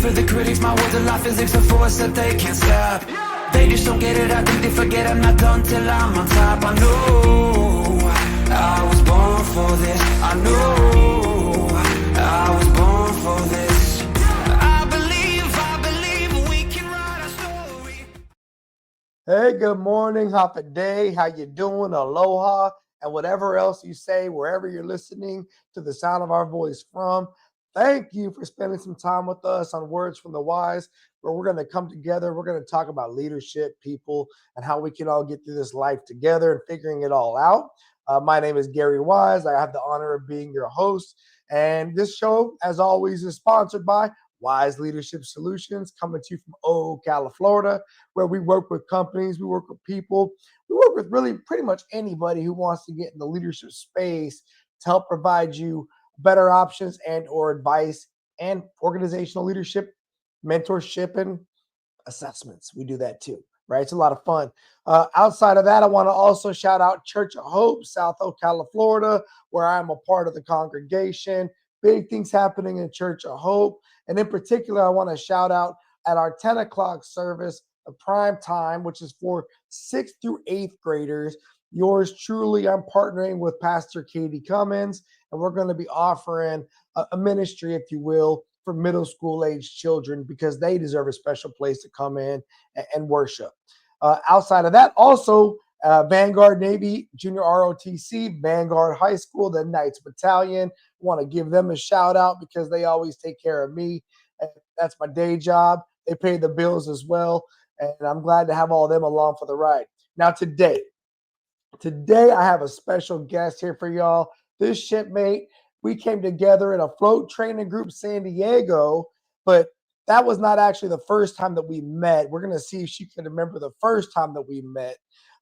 for the critics, my words are like physics, a force that they can't stop. They just don't get it, I think they forget I'm not done till I'm on top. I know I was born for this. I know I was born for this. I believe we can write our story. Hey, good morning, happy day. How you doing? Aloha, and whatever else you say, wherever you're listening to the sound of our voice from. Thank you for spending some time with us on Words from the Wise, where we're going to come together. We're going to talk about leadership, people, and how we can all get through this life together and figuring it all out. My name is Gary Wise. I have the honor of being your host. And this show, as always, is sponsored by Wise Leadership Solutions, coming to you from Ocala, Florida, where we work with companies, we work with people, we work with really pretty much anybody who wants to get in the leadership space to help provide you better options and or advice and organizational leadership, mentorship, and assessments. We do that too, right? It's a lot of fun. Outside of that, I want to also shout out Church of Hope, South Ocala, Florida, where I'm a part of the congregation. Big things happening in Church of Hope. And in particular, I want to shout out at our 10 o'clock service, the prime time, which is for 6th through 8th graders. Yours truly, I'm partnering with Pastor Katie Cummins, and we're going to be offering a ministry, if you will, for middle school age children because they deserve a special place to come in and worship. Outside of that, also Vanguard Navy Junior ROTC, Vanguard High School, the Knights Battalion. I want to give them a shout out because they always take care of me. And that's my day job. They pay the bills as well. And I'm glad to have all of them along for the ride. Now, today I have a special guest here for y'all. This shipmate, we came together in a float training group, San Diego, but that was not actually the first time that we met. We're gonna see if she can remember the first time that we met.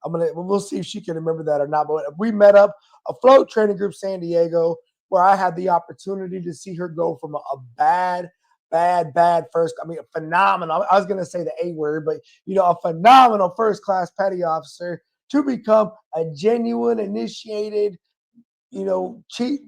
We'll see if she can remember that or not. But we met up a float training group, San Diego, where I had the opportunity to see her go from a bad first. I mean, a phenomenal. I was gonna say the A word, but a phenomenal first class petty officer to become a genuine initiated, chief.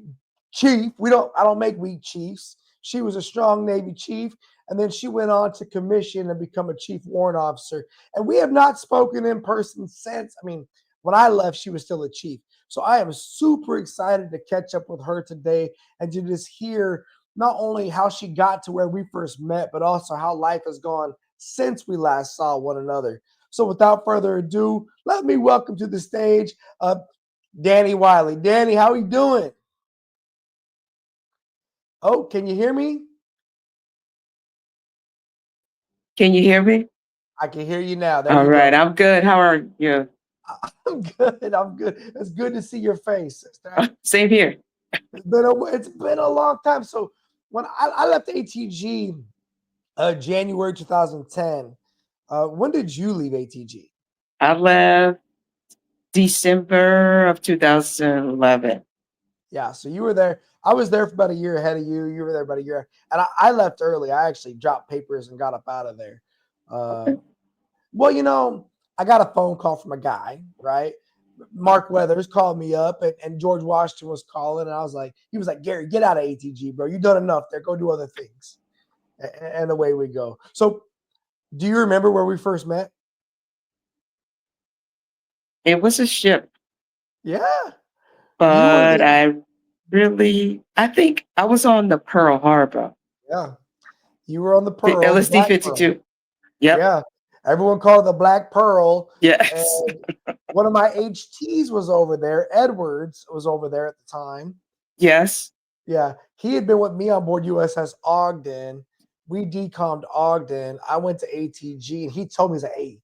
I don't make weak chiefs. She was a strong Navy chief, and then she went on to commission and become a chief warrant officer. And we have not spoken in person since. I mean, when I left, she was still a chief. So I am super excited to catch up with her today and to just hear not only how she got to where we first met, but also how life has gone since we last saw one another. So without further ado, let me welcome to the stage Danny Wiley. Danny, how are you doing? Oh, can you hear me? Can you hear me? I can hear you now. There All you right, go. I'm good. How are you? I'm good. It's good to see your face, sister. Same here. It's been a long time. So when I left ATG January 2010, when did you leave ATG? I left December of 2011. Yeah, so you were there. I was there for about a year ahead of you. You were there about a year. And I left early. I actually dropped papers and got up out of there. Well, I got a phone call from a guy, right? Mark Weathers called me up and George Washington was calling. And he was like, Gary, get out of ATG, bro. You've done enough there. Go do other things. And away we go. So do you remember where we first met? It was a ship, Yeah. but I think I was on the Pearl Harbor. Yeah. You were on the The Pearl, the LSD Black 52. Pearl. Yep. Yeah. Everyone called it the Black Pearl. Yes. And one of my HTs was over there. Edwards was over there at the time. Yes. Yeah. He had been with me on board USS Ogden. We decommed Ogden. I went to ATG and he told me, he's like, hey,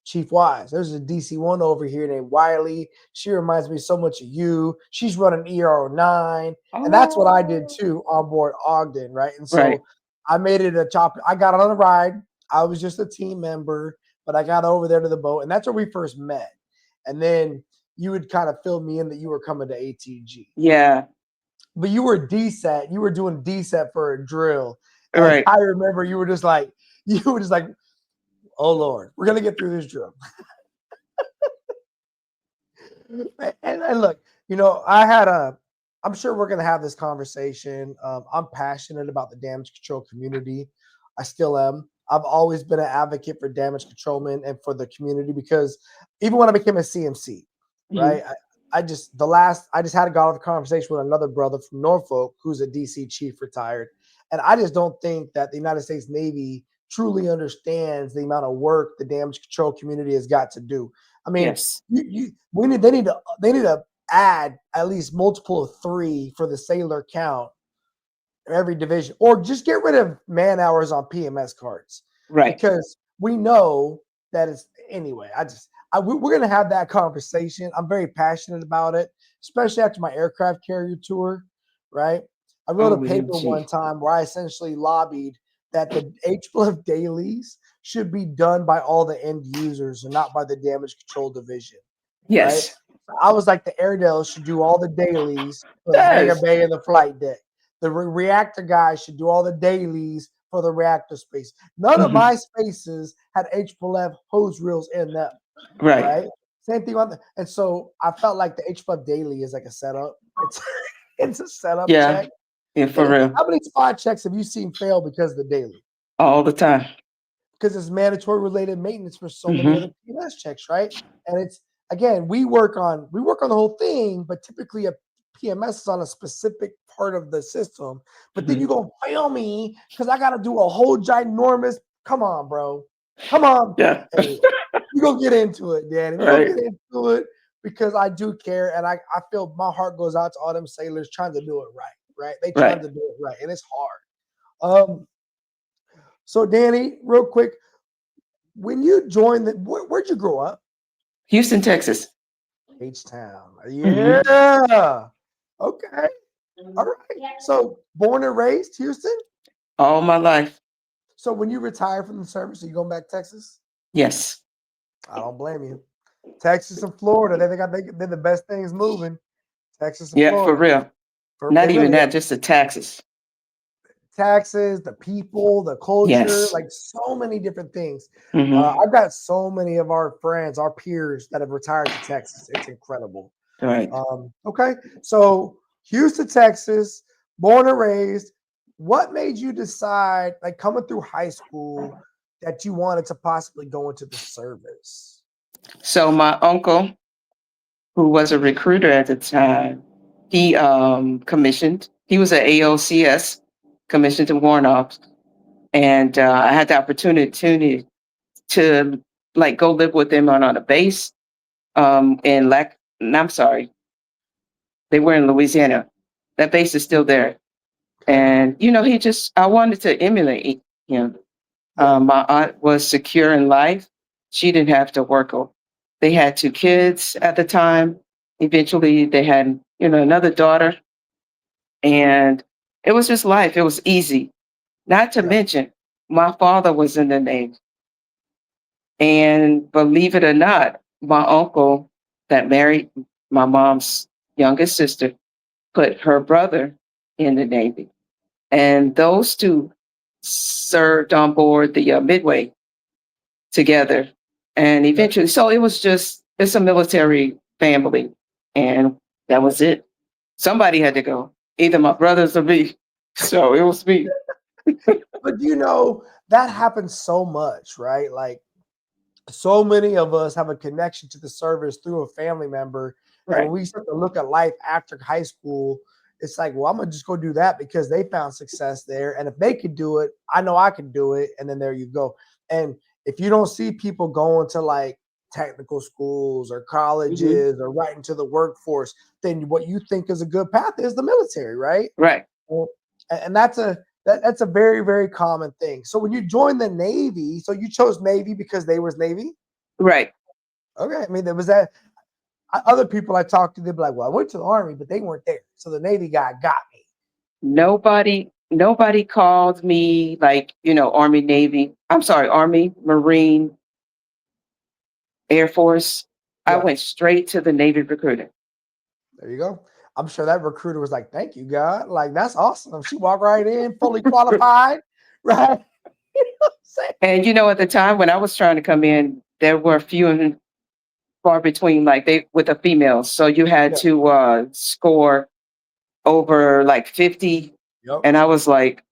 Chief Wise, there's a DC-1 over here named Wiley. She reminds me so much of you. She's running ER09. And that's what I did too on board Ogden, right? And so Right. I made it a chop. I got on a ride. I was just a team member, but I got over there to the boat. And that's where we first met. And then you would kind of fill me in that you were coming to ATG. Yeah. But you were DSAT. You were doing DSAT for a drill. And Right. I remember you were just like, oh Lord, we're gonna get through this drill. and look, I'm sure we're gonna have this conversation. I'm passionate about the damage control community. I still am. I've always been an advocate for damage controlment and for the community because even when I became a CMC, right? Mhm. I just had a got off conversation with another brother from Norfolk who's a DC chief retired. And I just don't think that the United States Navy truly understands the amount of work the damage control community has got to do. I mean, Yes. they need to add at least multiple of 3 for the sailor count every division, or just get rid of man hours on PMS cards Right. because we know that it's anyway. We're gonna have that conversation. I'm very passionate about it, especially after my aircraft carrier tour. Right, I wrote a paper one OMG. time where I essentially lobbied that the HBLF dailies should be done by all the end users and not by the damage control division. Right, Yes. I was like the Airedale should do all the dailies for the hangar Yes. bay and the flight deck. The reactor guys should do all the dailies for the reactor space. None of Mhm. my spaces had HPLF hose reels in them, Right. right? Same thing on the, and so I felt like the HPLF daily is like a setup. It's it's a setup Yeah. check. Yeah, for real. How many spot checks have you seen fail because of the daily? All the time. Because it's mandatory related maintenance for so many other Mhm. PMS checks, right? And it's again, we work on the whole thing, but typically a PMS is on a specific part of the system. But then you Mhm. gonna fail me because I gotta do a whole ginormous. Come on, bro. Come on. Yeah. Hey, we gonna get into it, Danny. We gonna Right. get into it because I do care, and I feel my heart goes out to all them sailors trying to do it right, right? They trying Right. to do it right, and it's hard. So Danny, real quick, when you joined where'd you grow up? Houston, Texas. H-Town. Mhm. Yeah. Okay. All right. So born and raised Houston. All my life. So when you retire from the service, are you going back to Texas? Yes. I don't blame you. Texas and Florida, they're the best things moving. Texas and Yeah, for Florida. real. They Not even really that, are. just the taxes. Taxes, the people, the culture, Yes. like so many different things. Mhm. I've got so many of our friends, our peers that have retired to Texas. It's incredible. Right. Okay, so Houston, Texas, born and raised. What made you decide, like coming through high school, that you wanted to possibly go into the service? So my uncle, who was a recruiter at the time, he commissioned. He was an AOCS, commissioned to Warnoff, and I had the opportunity to like go live with him on a base in I'm sorry, they were in Louisiana. That base is still there. Okay, And, I wanted to emulate him. yeah, My aunt was secure in life. She didn't have to work. They had 2 kids at the time. Eventually, they had, another daughter. And it was just life. It was easy. Not to yeah, mention, my father was in the Navy. And believe it or not, my uncle that married my mom's youngest sister put her brother in the Navy. And those two served on board the Midway together. And okay. eventually, so it's a military family. And that was it. Somebody had to go, either my brothers or me. So it was me. But that happens so much, right? Like so many of us have a connection to the service through a family member. And when Right, we start to look at life after high school, it's like, well, I'm gonna just go do that because they found success there. And if they could do it, I know I can do it. And then there you go. And if you don't see people going to like technical schools or hmm colleges or right into the workforce, then what you think is a good path is the military, right? right, Well, and that's a very, very common thing. So when you joined the Navy, so you chose Navy because they was Navy? right. Okay. I mean, there was that other people I talked to, they'd be like, well, I went to the Army, but they weren't there. So the Navy guy got me. Nobody called me like, Army, Navy. I'm sorry, Army, Marine, Air Force. I Yeah. went straight to the Navy recruiter. There you go. I'm sure that recruiter was like, thank you, God. Like, that's awesome. She walked right in, fully qualified, right? You know what I'm saying? And at the time when I was trying to come in, there were few and far between, like they with the females. So you had Yeah. to score over like 50. Yep. And I was like,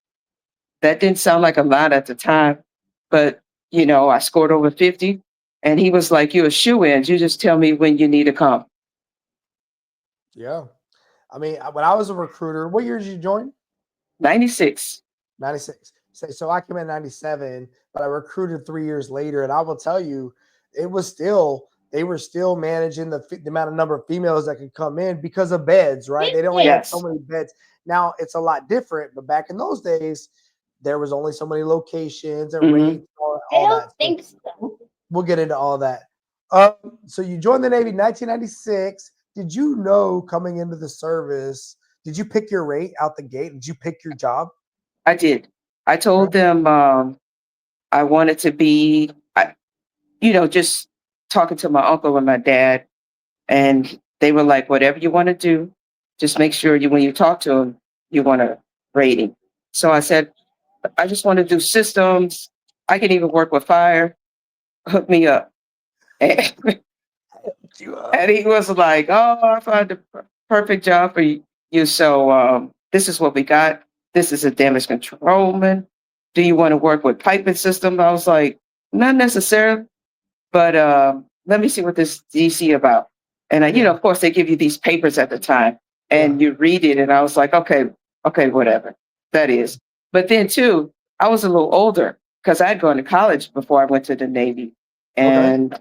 that didn't sound like a lot at the time, but I scored over 50. And he was like, "You're a shoe-in. You just tell me when you need to come." Yeah. I mean, when I was a recruiter, what year did you join? 96. 96. So I came in 97, but I recruited 3 years later. And I will tell you, they were still managing the amount of number of females that could come in because of beds, right? They only had so Yes. many beds. Now it's a lot different, but back in those days, there was only so many locations and Hmm. rates, all that. So we'll get into all that. So you joined the Navy 1996. Did you know coming into the service? Did you pick your rate out the gate? Did you pick your job? I did. I Okay. told them I wanted to be, just talking to my uncle and my dad, and they were like, "Whatever you want to do, just make sure when you talk to them, you want a rating." So I said, "I just want to do systems. I can even work with fire. Hook me up." And, You up? and he was like, "Oh, I found the perfect job for you. So this is what we got. This is a damage controlman. Do you want to work with piping system?" I was like, "Not necessarily, but let me see what this DC about." And Yeah. of course, they give you these papers at the time, Yeah. and you read it, and I was like, "Okay, okay, whatever that is." But then too, I was a little older because I'd gone to college before I went to the Navy, Okay. and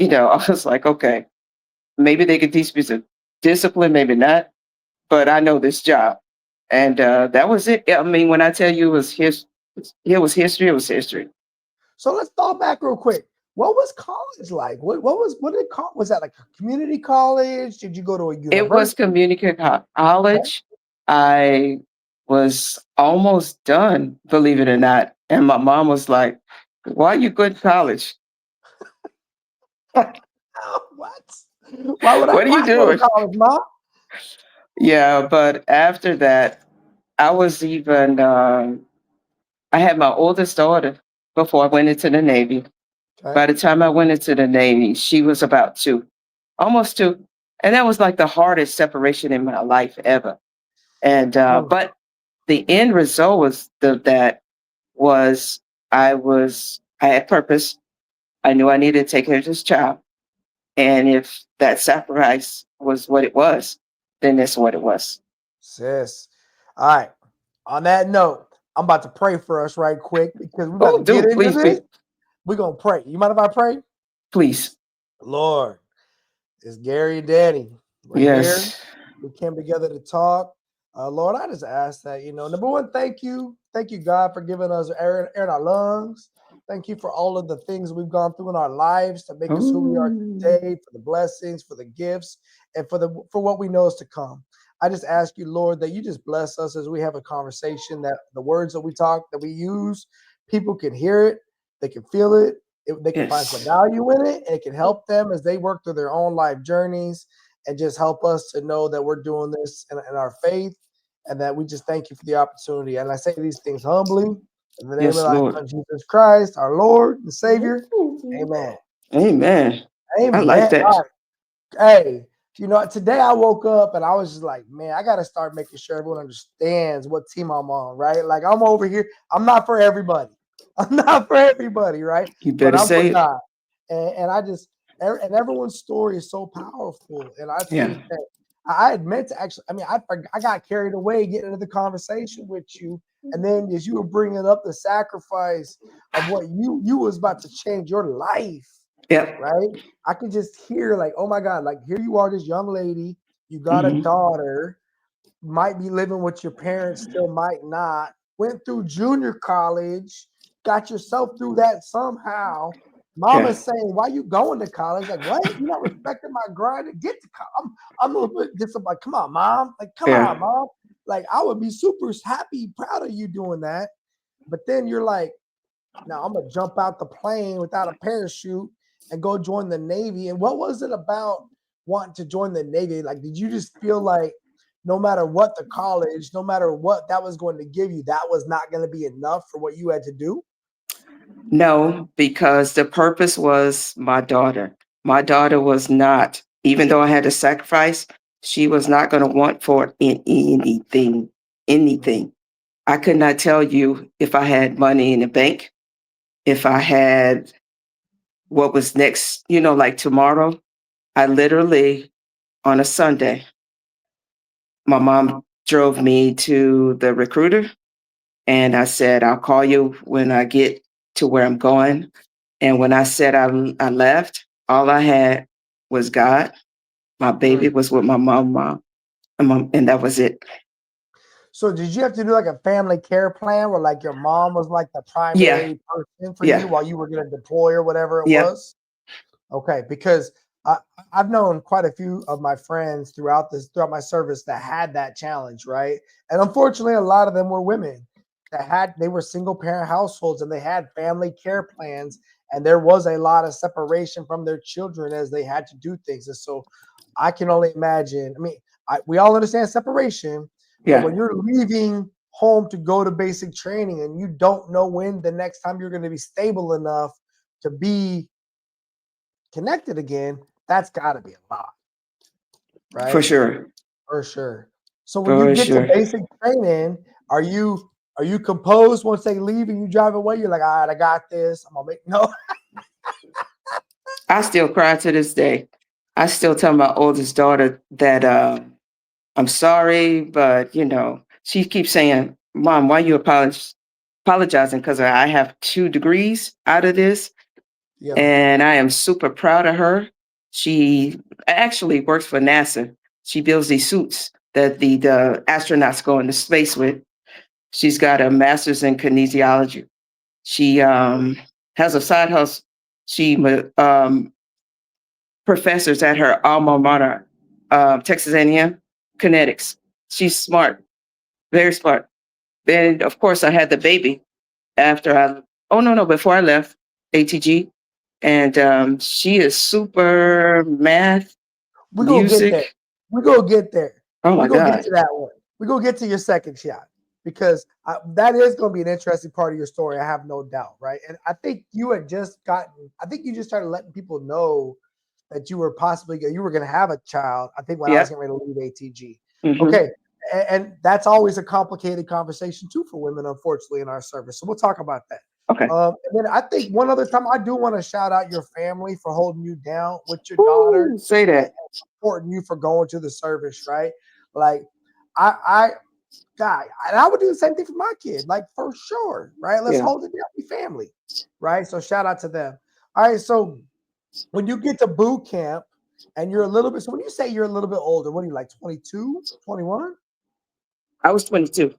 I was like, "Okay, maybe they could teach me some discipline, maybe not, but I know this job." And that was it. I mean, when I tell you it was history, it was history. So let's fall back real quick. What was college like? What did was that like a community college? Did you go to a It was university? community Okay. college. I was almost done, believe it or not. And my mom was like, "Why are you good to college? What? Why would I What are you not go to doing?" college, mom? Yeah, but after that, I was even, I had my oldest daughter before I went into the Navy. Okay. By the time I went into the Navy, she was about two, almost two. And that was like the hardest separation in my life ever. And, Mm. but the end result that was I had purpose. I knew I needed to take care of this child. And if that sacrifice was what it was, then that's what it was. Sis. All right. On that note, I'm about to pray for us right quick because we're about Oh, to get do into please, this. please, We're gonna pray. You mind if I pray? please. Lord, it's Gary and Danny. We're here. Yes. We came together to talk. Lord, I just ask that, number one, thank you. Thank you, God, for giving us air in our lungs. Thank you for all of the things we've gone through in our lives to make us who we are Oh, today, for the blessings, for the gifts, and for what we know is to come. I just ask you, Lord, that you just bless us as we have a conversation, that the words that we talk, that we use, people can hear it, they can feel it, they can find some yes. value in it, and it can help them as they work through their own life journeys and just help us to know that we're doing this in our faith and that we just thank you for the opportunity. And I say these things humbly in the name of Yes, thy Lord. son, Jesus Christ, our Lord and Savior. Amen. Amen. I like Amen. that. All right. Hey, today I woke up and I was just like, man, I got to start making sure everyone understands what team I'm on, right? Like I'm over here. I'm not for everybody. I'm not for everybody, right? You But better I'm for say it. God. And I just, and everyone's story is so powerful. And I Yeah. think that I had meant to actually, I mean, I got carried away getting into the conversation with you. And then as you were bringing up the sacrifice of what you was about to change your life, Yep. right? I could just hear like, oh my God, like here you are, this young lady, you got a Hmm. daughter, might be living with your parents, still might not, went through junior college, got yourself through that somehow. Yeah. Mama's saying, why you going to college? Like, what? You're not respecting my grind to get to college. I'm a little bit disappointed. Like, come on, mom. Like, come on, Yeah. mom. Like, I would be super happy, proud of you doing that. But then you're like, now I'm gonna jump out the plane without a parachute and go join the Navy. And what was it about wanting to join the Navy? Like, did you just feel like no matter what the college, no matter what that was going to give you, that was not going to be enough for what you had to do? No, because the purpose was my daughter. My daughter was not, even though I had to sacrifice, she was not going to want for it in anything, anything. I could not tell you if I had money in the bank, if I had what was next, like tomorrow. I literally, on a Sunday, my mom drove me to the recruiter and I said, I'll call you when I get to where I'm going. And when I said I left, all I had was God. My baby Mm. was with my mom, and that was it. So did you have to do like a family care plan where like your mom was like the Yeah, primary person for you yeah, while you were going to deploy or whatever it yeah, was? Okay, because I, I've known quite a few of my friends throughout my service that had that challenge, right? And unfortunately, a lot of them were women they were single parent households and they had family care plans, and there was a lot of separation from their children as they had to do things. And so, I can only imagine. I mean, we all understand separation, but yeah, when you're leaving home to go to basic training and you don't know when the next time you're going to be stable enough to be connected again, that's got to be a lot, for right? sure, For sure. So when you for get to sure. basic training, are you composed once they leave and you drive away? You're like, all right, I got this. I'm gonna make no. I still cry to this day. I still tell my oldest daughter that I'm sorry, but she keeps saying, "Mom, why you apologizing?" Because I have 2 degrees out of this, Yeah. and I am super proud of her. She actually works for NASA. She builds these suits that the astronauts go into space with. She's got a master's in kinesiology. She has a side hustle. She professors at her alma mater, Texas A&M, kinetics. She's smart, very smart. Then, of course, I had the baby after oh, no, before I left ATG. And she is super math, We're gonna get there. music. We're gonna get there. Oh We're my gonna get God. to that one. We're gonna get to your second shot because that is gonna be an interesting part of your story. I have no doubt, right? And I think I think you just started letting people know that you were gonna have a child. I think when I was Yeah. getting ready to leave ATG. Hmm. Okay. And that's always a complicated conversation too for women, unfortunately, in our service. So we'll talk about that. Okay. And then I think one other time I do want to shout out your family for holding you down with your daughter Woo, say that. supporting you for going to the service, right? Like, I, God, and I would do the same thing for my kid, like for sure, right? Let's Yeah. hold it down, be family, right? So shout out to them. All right, so when you get to boot camp and you're a little bit, so when you say you're a little bit older, what are you like 22, 21, I was 22.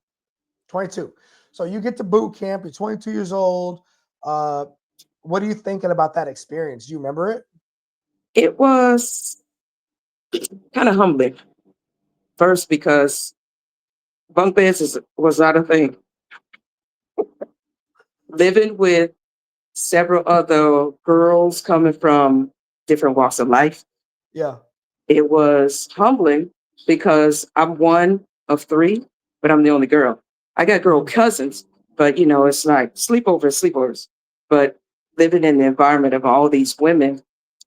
22? So you get to boot camp, you're 22 years old. Uh, what are you thinking about that experience? Do you remember it? It was kind of humbling first because bunk beds was not a thing. Living with several other girls coming from different walks of life, Yeah. it was humbling because I'm one of three, but I'm the only girl. I got girl Mhm. cousins, but it's like sleepovers. But living in the environment of all these women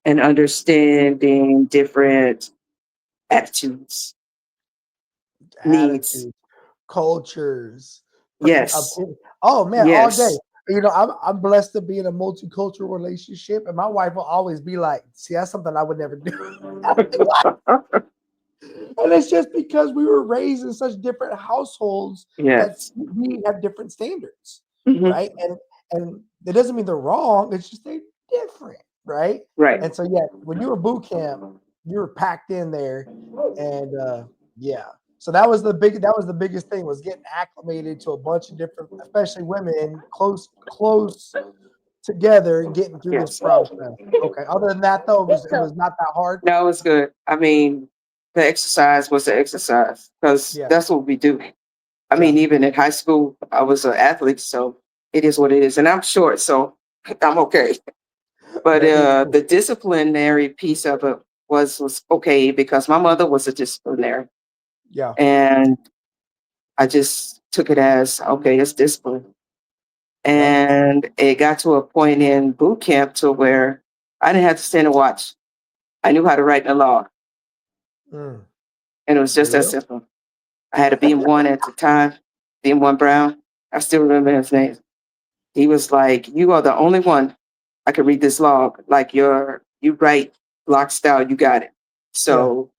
and understanding different attitudes, needs. Attitude, cultures, Yes, oh man, all day. yes. I'm blessed to be in a multicultural relationship, and my wife will always be like, "See, that's something I would never do." And it's just because we were raised in such different households that Yes. we have different standards, Hmm. right? And it doesn't mean they're wrong. It's just they're different, right? Right. And so yeah, when you were boot camp, you were packed in there, and yeah. So that was the biggest thing was getting acclimated to a bunch of different, especially women, close together and getting through this Yes. process. Okay. Other than that, though, it was not that hard. No, it's good. I mean, the exercise was the exercise because Yeah. that's what we do. I Yeah. mean, even in high school, I was an athlete, so it is what it is. And I'm short, so I'm okay. But Me too. the disciplinary piece of it was okay because my mother was a disciplinary, Yeah. and I just took it as okay, it's discipline. Yep. And it got to a point in boot camp to where I didn't have to stand and watch. I knew how to write in the log, Mm. and it was There just you that go. simple. I had to be in one at the time. DM1 Brown. I still remember his name. He was like, "You are the only one I can read this log. Like you write block style, you got it. So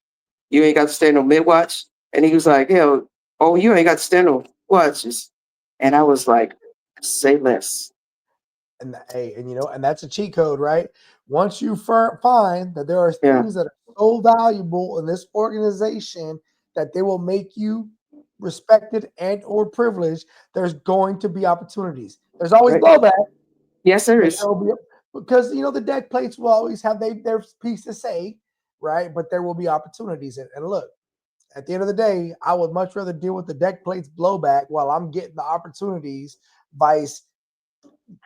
you ain't got to stand no mid watch." And he was like, "Hell, oh, you ain't got to stand no watches." And I was like, "Say less." And hey, and and that's a cheat code, right? Once you find that there are Yeah, things that are so valuable in this organization that they will make you respected and or privileged, there's going to be opportunities. There's always right. blowback, Yes, there but is. there will be because the deck plates will always have their piece to say, right? But there will be opportunities. And look, at the end of the day, I would much rather deal with the deck plates blowback while I'm getting the opportunities, vice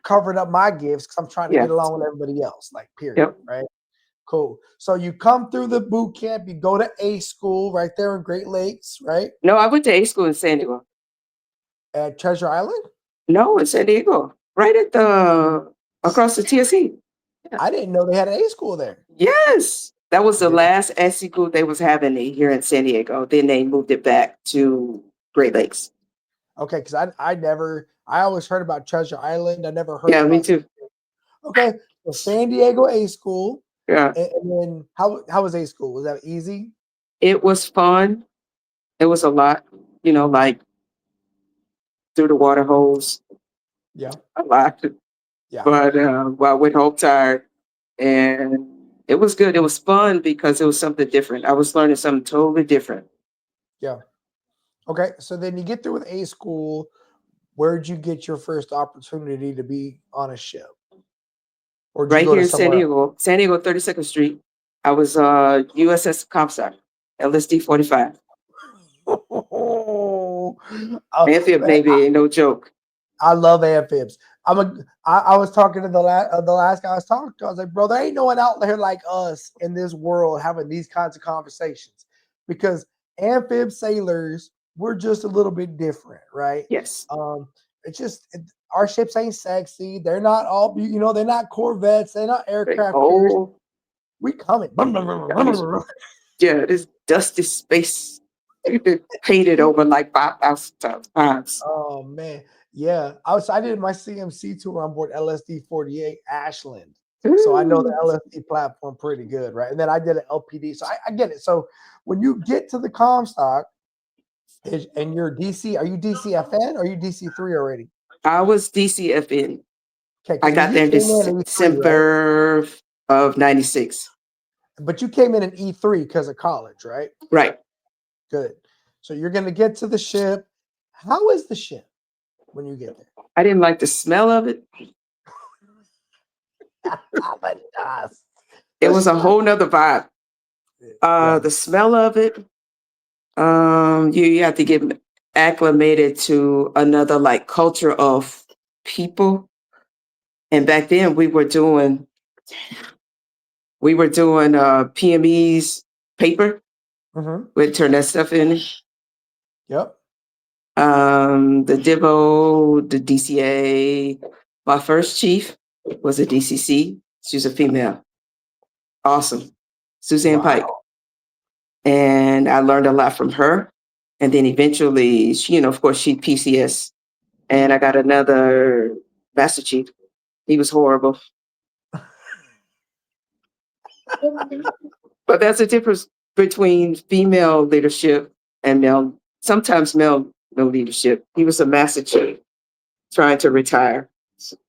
covering up my gifts because I'm trying to Yeah. get along with everybody else. Like, period. Yep. Right. Cool. So you come through the boot camp, you go to A school right there in Great Lakes, right? No, I went to A school in San Diego. At Treasure Island. No, in San Diego, right at the across the TSC. I didn't know they had an A school there. Yes, that was the Yeah. last SC school they was having here in San Diego. Then they moved it back to Great Lakes. Okay, because I always heard about Treasure Island. I never heard Yeah, me about. too. Okay, so San Diego A school, Yeah, and then how was A school? Was that easy? it was fun. It was a lot, like through the water hose, Yeah, a lot. yeah. But I went home tired, and it was good. It was fun because it was something different. I was learning something totally different. Yeah. Okay, so then you get through with A school. Where'd you get your first opportunity to be on a ship? Or did you Right go here to in somewhere else? San Diego, 32nd Street. I was USS Comstock, LSD 45. Oh, Amphib man, Navy ain't no joke. I love amphibs. I was talking to the last guy I was talking to. I was like, bro, there ain't no one out there like us in this world having these kinds of conversations because amphib sailors, we're just a little bit different, right? Yes. It's just our ships ain't sexy. They're not all, they're not Corvettes. They're not Like, aircraft carriers. oh, We coming. yeah, this dusty space painted over like 5,000 times. Oh man, yeah. I did my CMC tour on board LSD 48 Ashland, so I know the Ooh. LSD platform pretty good, right? And then I did an LPD, so I get it. So when you get to the Comstock, and you're DC, are you DCFN or are you DC3 already? I was DCFN. Okay, I because got you there in came in in E3, right? December of 96. But you came in E3 because of college, right? Right. Good. So you're gonna get to the ship. How is the ship when you get there? I didn't like the smell of it. But, It the was a smell. whole nother vibe. Yeah. The smell of it, you have to get acclimated to another like culture of people. And back then we were doing PME's paper. Mm-hmm. We'd turn that stuff in. Yep. The DIVO, the DCA. My first chief was a DCC. She was a female. Awesome. Suzanne Pike. Wow. And I learned a lot from her. And then eventually, of course, she PCS. And I got another master chief. He was horrible. But that's the difference between female leadership and sometimes male no leadership. He was a master chief trying to retire.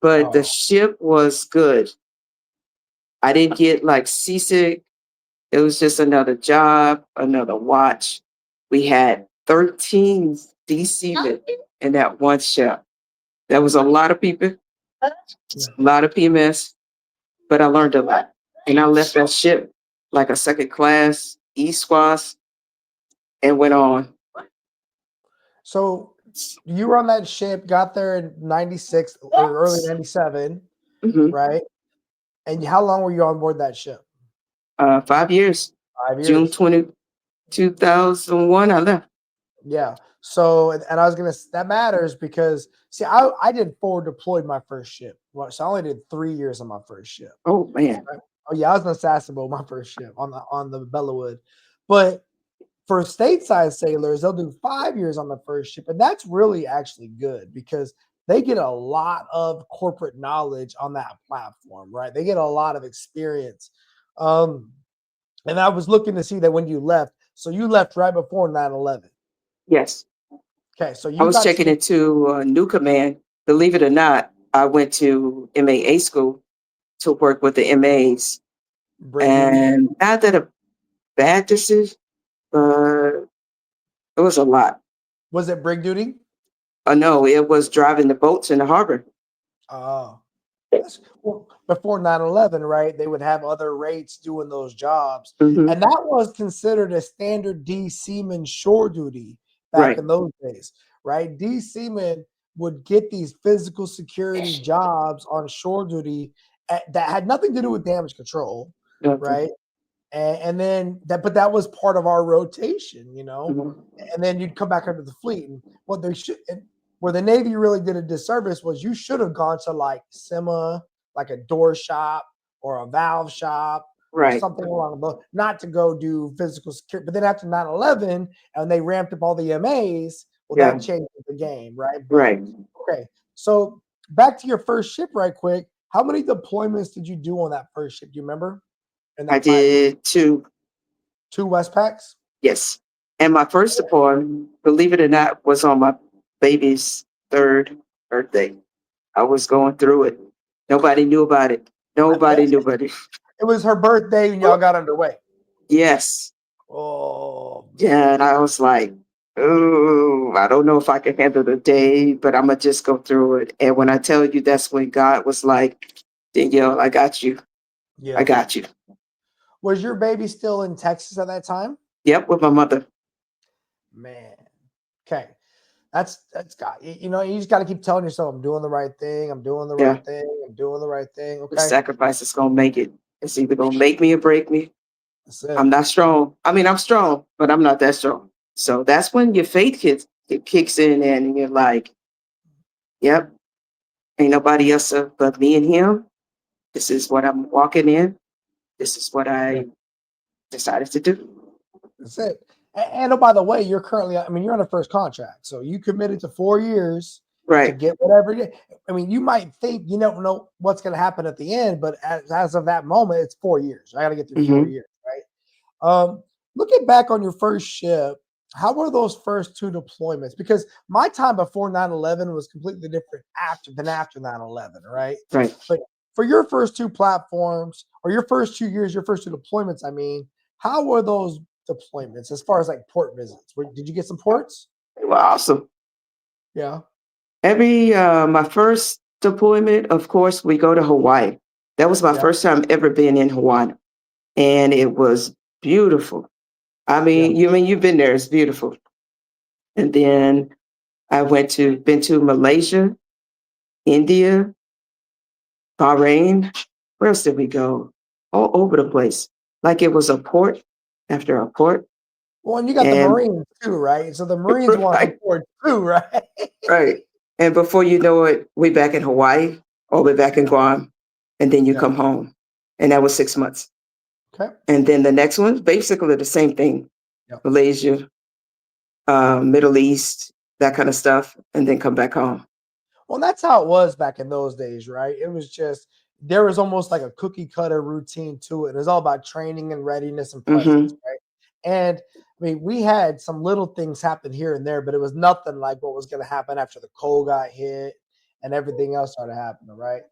But the Oh, ship was good. I didn't get like seasick. It was just another job, another watch. We had 13 DC men in that one ship. That was a lot of people, a lot of PMS, but I learned a lot. And I left that ship like a second class E-Squas and went on. so you were on that ship, got there in 96 or early 97, Mhm. right? And how long were you on board that ship? 5 years, 5 years. June 20, 2001, I left. Yeah. So, and I was gonna, that matters because see, I did forward deployed my first ship. Well, so I only did 3 years on my first ship. Oh, man. Oh yeah, I was an assassin boat my first ship on the Bellawood, but For stateside sailors, they'll do 5 years on the first ship, and that's really actually good because they get a lot of corporate knowledge on that platform, right? They get a lot of experience. Um, and I was looking to see that when you left. So you left right before 9/11. Yes. Okay, so I you was got checking to into New Command. Believe it or not, I went to MAA school to work with the MAs. brig duty. And not that a bad decision, but it was a lot. Was it brig duty? No, it was driving the boats in the harbor. Oh, well, before 9/11, right? They would have other rates doing those jobs. Hmm. And that was considered a standard D seaman shore duty back Right. in those days, right? D seamen would get these physical security jobs on shore duty that had nothing to do with damage control, Okay. right? And then that, but that was part of our rotation, Mhm. and then you'd come back under the fleet. And what they should, and where the Navy really did a disservice was you should have gone to like SEMA, like a door shop or a valve shop or Right. something along those, not to go do physical security. But then after 9/11, and they ramped up all the MAs, well, Yeah. that changed the game, right? But Right. okay, so back to your first ship, right quick. How many deployments did you do on that first ship? Do you remember? In I that 5 years, did two. 2 Westpacks. Yes. And my first deployment, believe it or not, was on my baby's third birthday. I was going through it. Nobody knew about it. I bet Nobody knew about it. it was her birthday and y'all got underway. Yes. Oh, Yeah. And I was like, oh, I don't know if I can handle the day, but I'm going to just go through it. And when I tell you, that's when God was like, Danielle, I got you. I yeah. got you. Was your baby still in Texas at that time? Yep. With my mother. Man. Okay. That's got you just got to keep telling yourself, I'm doing the right thing, I'm doing the Yeah. right thing, I'm doing the right thing. The Okay. sacrifice is going to make it. It's either going to make me or break me. That's I'm it. not strong. I mean, I'm strong, but I'm not that strong. So that's when your faith kicks in and you're like, yep, ain't nobody else but me and him. This is what I'm walking in. This is what I decided to do. That's it. And oh, by the way, you're on a first contract. So you committed to 4 years to Right. get whatever you might think you don't know what's going to happen at the end, but as of that moment, it's 4 years. I got to get through Hmm. 4 years, right? Looking back on your first ship, how were those first two deployments? Because my time before 9/11 was completely different after 9/11, right? Right. But for your first two platforms or your first 2 years, your first two deployments, I mean, how were those deployments as far as like port visits? Did you get some ports? Well, awesome. Yeah. My first deployment, of course, we go to Hawaii. That was my Yeah. first time ever being in Hawaii. And it was beautiful. I Yeah. mean, you've been there. It's beautiful. And then I been to Malaysia, India, Bahrain. Where else did we go? All over the place. Like it was a port after a port. Well, and you got the And Marines too, right? So the Marines want some right, ports too, right? right. And before you know it, we back in Hawaii or we back in Guam. And then you Yeah. come home. And that was 6 months. Okay. And then the next one, basically the same thing. Yeah. Malaysia, Middle East, that kind of stuff, and then come back home. Well, that's how it was back in those days, right? It was just there was almost like a cookie cutter routine to it. It was all about training and readiness and presence, Hmm. right? And I mean, we had some little things happen here and there, but it was nothing like what was going to happen after the coal got hit and everything else started happening, right?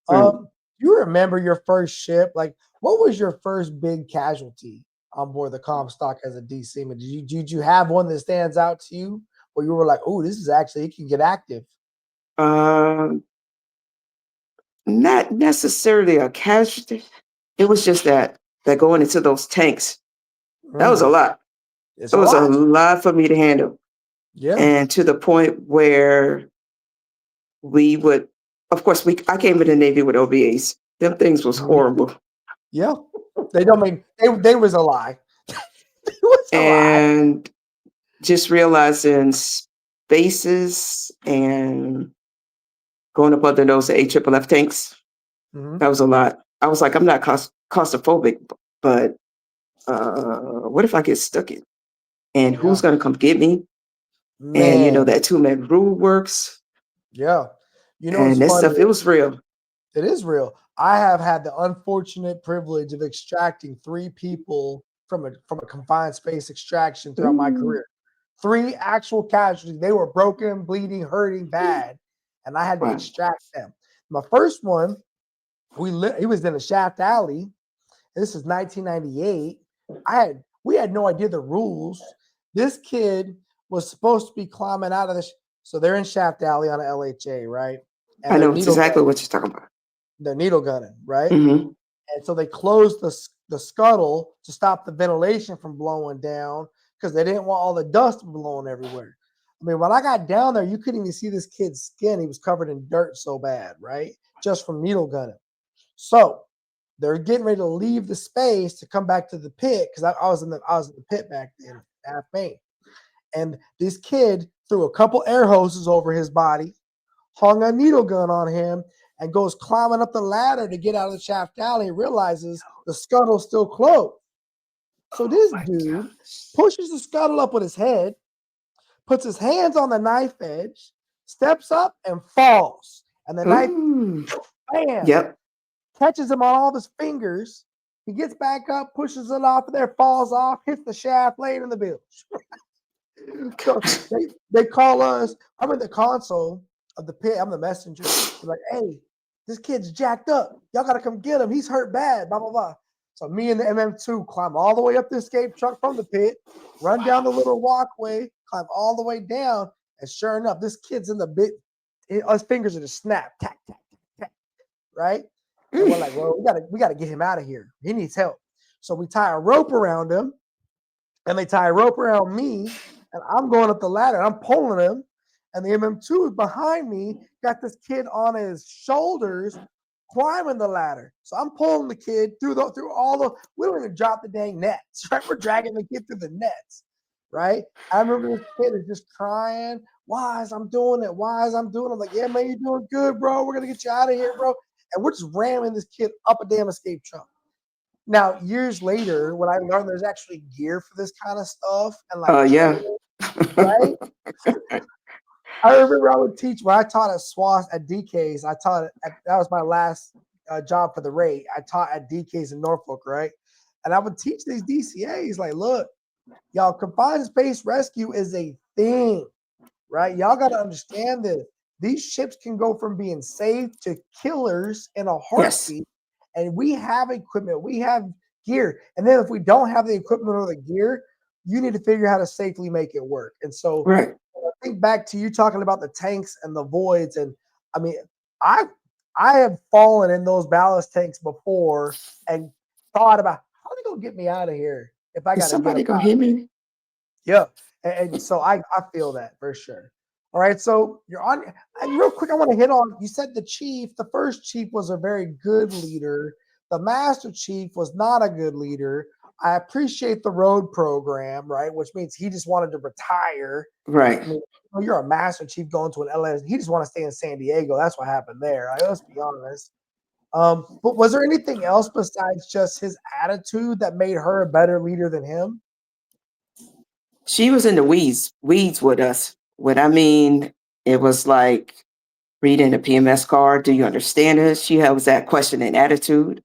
Right. You remember your first ship? Like, what was your first big casualty on board the Comstock as a DC? Did you have one that stands out to you where you were like, oh, this is actually it can get active? Um, Not necessarily a casualty. It was just that going into those tanks, that was a Mm, lot. it's It a was a lot. lot for me to handle. Yeah. And to the point where we would, of course, I came in the Navy with OBAs. Them things was Mhm. horrible. Yeah. They don't mean they was a lie. It was a lie. And just realizing spaces and going up under those AFFF tanks, Mhm. that was a lot. I was like, I'm not claustrophobic, but what if I get stuck in? and Yeah. who's going to come get me? And Man. that 2-man rule works, Yeah. It's and that funny. stuff, it was real. It is real. I have had the unfortunate privilege of extracting 3 people from a confined space extraction throughout my career. 3 actual casualties. They were broken, bleeding, hurting bad, and I had to Wow. extract them. My first one, he was in a shaft alley. This is 1998. We had no idea the rules. This kid was supposed to be climbing out of so they're in shaft alley on a LHA, right? And I they're know exactly what you're talking about. they're needle gunning, right? Mm-hmm. And so they closed the scuttle to stop the ventilation from blowing down because they didn't want all the dust blowing everywhere. I mean, when I got down there, you couldn't even see this kid's skin. He was covered in dirt so bad, right? Just from needle gunning. So they're getting ready to leave the space to come back to the pit because I was in the pit back then, half Main. And this kid threw a couple air hoses over his body, hung a needle gun on him, and goes climbing up the ladder to get out of the shaft alley and realizes the scuttle's still closed. So this dude pushes the scuttle up with his head, puts his hands on the knife edge, steps up and falls. And the knife, bam, Yep. catches him on all of his fingers. He gets back up, pushes it off of there, falls off, hits the shaft, laying in the bilge. So they call us. I'm in the console of the pit. I'm the messenger. They're like, hey, this kid's jacked up. Y'all got to come get him. He's hurt bad, blah, blah, blah. So me and the MM2 climb all the way up the escape truck from the pit, run down the little walkway, climb all the way down. And sure enough, this kid's in the bit. His fingers are just snap, tack, tack, tack, tack, right? And we're like, well, we gotta get him out of here. He needs help. So we tie a rope around him, and they tie a rope around me, and I'm going up the ladder. I'm pulling him, and the MM2 is behind me, got this kid on his shoulders, climbing the ladder. So I'm pulling the kid through all the. We don't even drop the dang nets, right? We're dragging the kid through the nets, right? I remember this kid is just crying. Wise, I'm doing it. Wise, I'm doing it. I'm like, yeah, man, you're doing good, bro. We're gonna get you out of here, bro. And we're just ramming this kid up a damn escape truck. Now, years later, when I learned there's actually gear for this kind of stuff and like Yeah. training, right? I remember I would teach when I taught at SWAS at DK's. That was my last job for the rate. I taught at DK's in Norfolk, right? And I would teach these DCAs like, look, y'all, confined space rescue is a thing, right? Y'all got to understand this. These ships can go from being safe to killers in a heartbeat. Yes. And we have equipment, we have gear. And then if we don't have the equipment or the gear, you need to figure out how to safely make it work. And so right. I think back to you talking about the tanks and the voids. And I mean, I have fallen in those ballast tanks before and thought about how are they going to get me out of here if I got somebody going to hit me? Yeah. And so I feel that for sure. All right. So you're on. And real quick, I want to hit on, you said the first chief was a very good leader. The master chief was not a good leader. I appreciate the road program, right? Which means he just wanted to retire. Right. I mean, you're a master chief going to an LS. He just want to stay in San Diego. That's what happened there. Right? Let's be honest. But was there anything else besides just his attitude that made her a better leader than him? She was in the weeds with us. What I mean, it was like reading a PMS card. Do you understand it? She has that questioning attitude.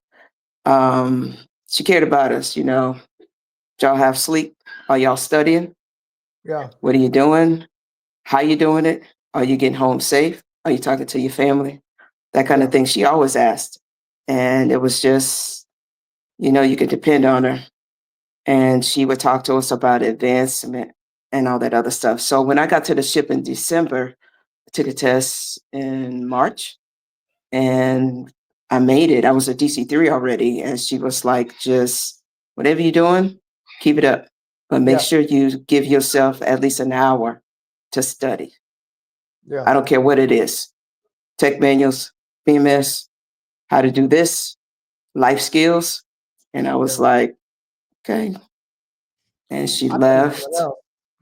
She cared about us, Y'all have sleep? Are y'all studying? Yeah. What are you doing? How you doing it? Are you getting home safe? Are you talking to your family? That kind of thing. She always asked. And it was just, you could depend on her. And she would talk to us about advancement and all that other stuff. So when I got to the ship in December, I took a test in March and I made it. I was a DC3 already. And she was like, just whatever you're doing, keep it up. But make sure you give yourself at least an hour to study. Yeah. I don't care what it is. Tech manuals, PMS, how to do this, life skills. And I was like, okay. And she left.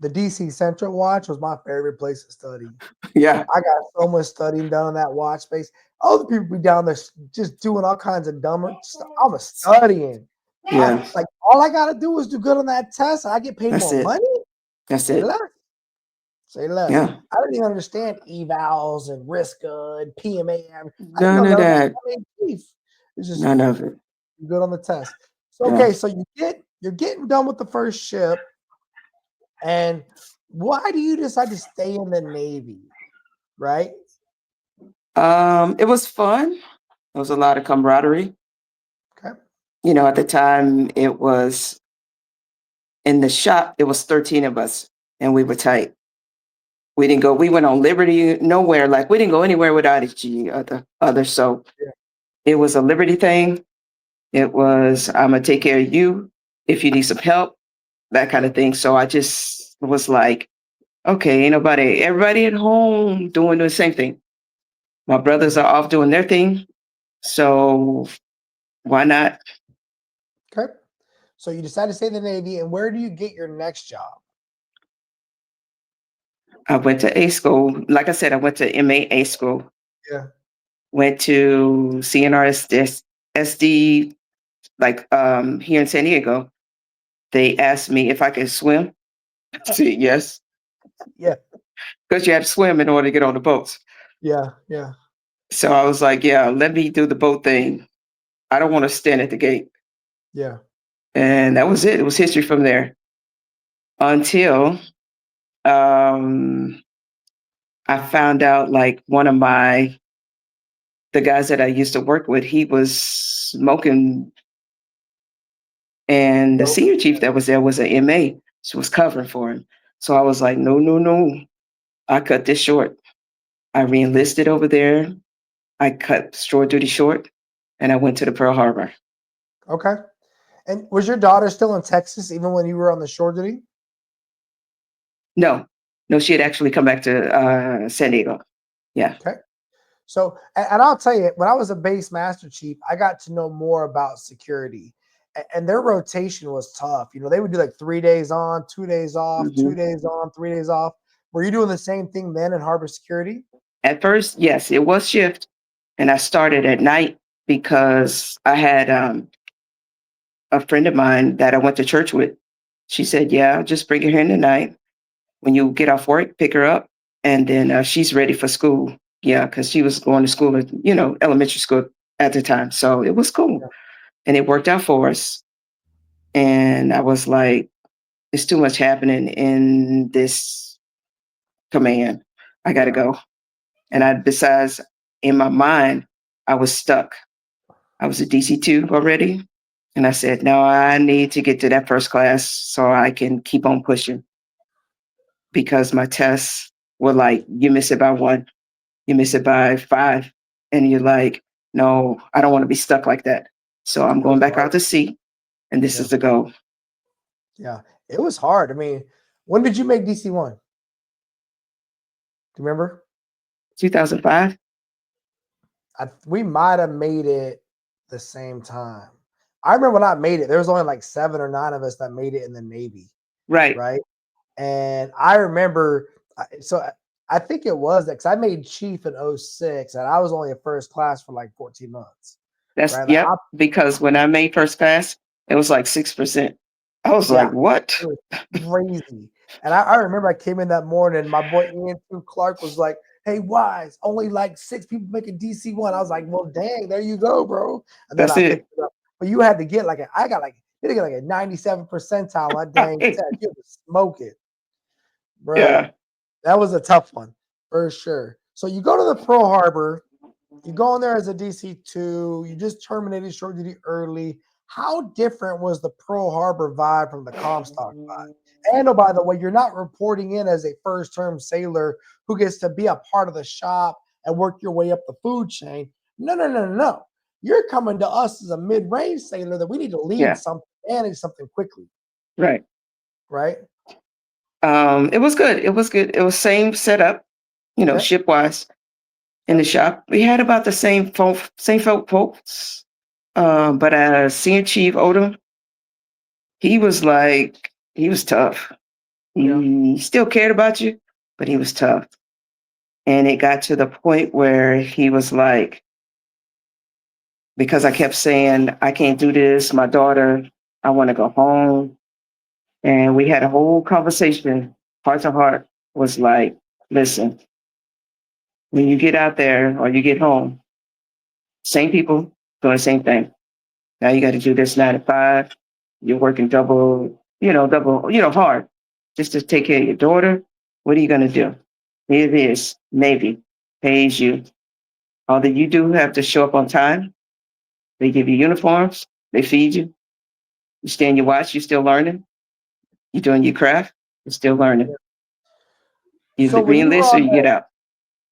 The DC Central watch was my favorite place to study. Yeah. I got so much studying done on that watch space. Other people be down there just doing all kinds of dumber stuff. I was studying. Yeah. Like all I got to do is do good on that test and I get paid more money. That's Say it. less. Say less. Yeah. I didn't even understand evals and RISCA and PMA. I didn't know None of none of that. that. I mean, chief. It's just None of it. good on the test. So Yeah. okay, so you're getting done with the first ship, and why do you decide to stay in the Navy? Right? It was fun. There was a lot of camaraderie. Okay. At the time it was in the shop, it was 13 of us and we were tight. We went on Liberty nowhere. Like we didn't go anywhere without each other. So Yeah. it was a Liberty thing. It was, I'm gonna take care of you if you need some help, that kind of thing. So I just was like, okay, ain't everybody at home doing the same thing. My brothers are off doing their thing. So why not? Okay. So you decide to stay in the Navy, and where do you get your next job? I went to A school. Like I said, I went to MA school. Yeah. Went to CNRS SD, like here in San Diego. They asked me if I could swim. I said yes, Yeah. because you had to swim in order to get on the boats. Yeah. Yeah. So I was like, yeah, let me do the boat thing. I don't want to stand at the gate. Yeah. And that was it. It was history from there until I found out like the guys that I used to work with, he was smoking, and the So senior chief that was there was an MA. She was covering for him. So I was like, no, no, no. I cut this short. I reenlisted over there. I cut shore duty short, and I went to the Pearl Harbor. okay. And was your daughter still in Texas even when you were on the shore duty? No, no, she had actually come back to San Diego. Yeah, Okay. So, and I'll tell you, when I was a base master chief, I got to know more about security, and their rotation was tough. They would do like 3 days on, 2 days off, hmm 2 days on, 3 days off. Were you doing the same thing then in harbor security? At first, yes, it was shift, and I started at night because I had a friend of mine that I went to church with. She said, "Yeah, just bring her here in the night. When you get off work, pick her up, and then she's ready for school." Yeah, because she was going to school at elementary school at the time, so it was cool, Yeah. and it worked out for us. And I was like, "There's too much happening in this command. I got to Yeah. go." And besides, in my mind, I was stuck. I was a DC2 already. And I said, no, I need to get to that first class so I can keep on pushing, because my tests were like, you miss it by one, you miss it by five. And you're like, no, I don't want to be stuck like that. So I'm It was going back hard. out to sea. And this Yeah. is the goal. Yeah. It was hard. I mean, when did you make DC1? Do you remember? 2005. We might have made it the same time. I remember when I made it, there was only like 7 or 9 of us that made it in the Navy, Right. right? And I remember, I think it was that because I made chief in 06 and I was only a first class for like 14 months, That's, right? yep. Because when I made first class, it was like 6%. I was Yeah, like, what? it was crazy. And I remember I came in that morning, my boy Ian Clark was like, hey, Wise, only like 6 people making DC1. I was like, well, dang, there you go, bro. And then That's I it. picked it up. But you had to get like I got like, you had to get like a 97 percentile on that dang test. You had to smoke it, bro. Yeah. That was a tough one for sure. So you go to the Pearl Harbor, you go in there as a DC2, you just terminated short duty early. How different was the Pearl Harbor vibe from the Comstock vibe? And oh, by the way, you're not reporting in as a first term sailor who gets to be a part of the shop and work your way up the food chain. No, no, no, no, no. You're coming to us as a mid range sailor that we need to lead Yeah. something, manage something quickly, Right. right? It was good. It was good. It was same setup, Okay. ship wise in the Yep. shop. We had about the same folks. But Senior Chief Odom, he was tough. Yeah. He still cared about you, but he was tough. And it got to the point where he was like, because I kept saying, I can't do this, my daughter, I want to go home. And we had a whole conversation, heart to heart, was like, listen, when you get out there or you get home, same people doing the same thing. Now you got to do this 9 to 5. You're working double, hard just to take care of your daughter. What are you going to do? Here it is, Navy pays you. Although you do have to show up on time, they give you uniforms, they feed you. You stay in your watch, you're still learning. You're doing your craft, you're still learning. You So when you were re-enlist or on you get out.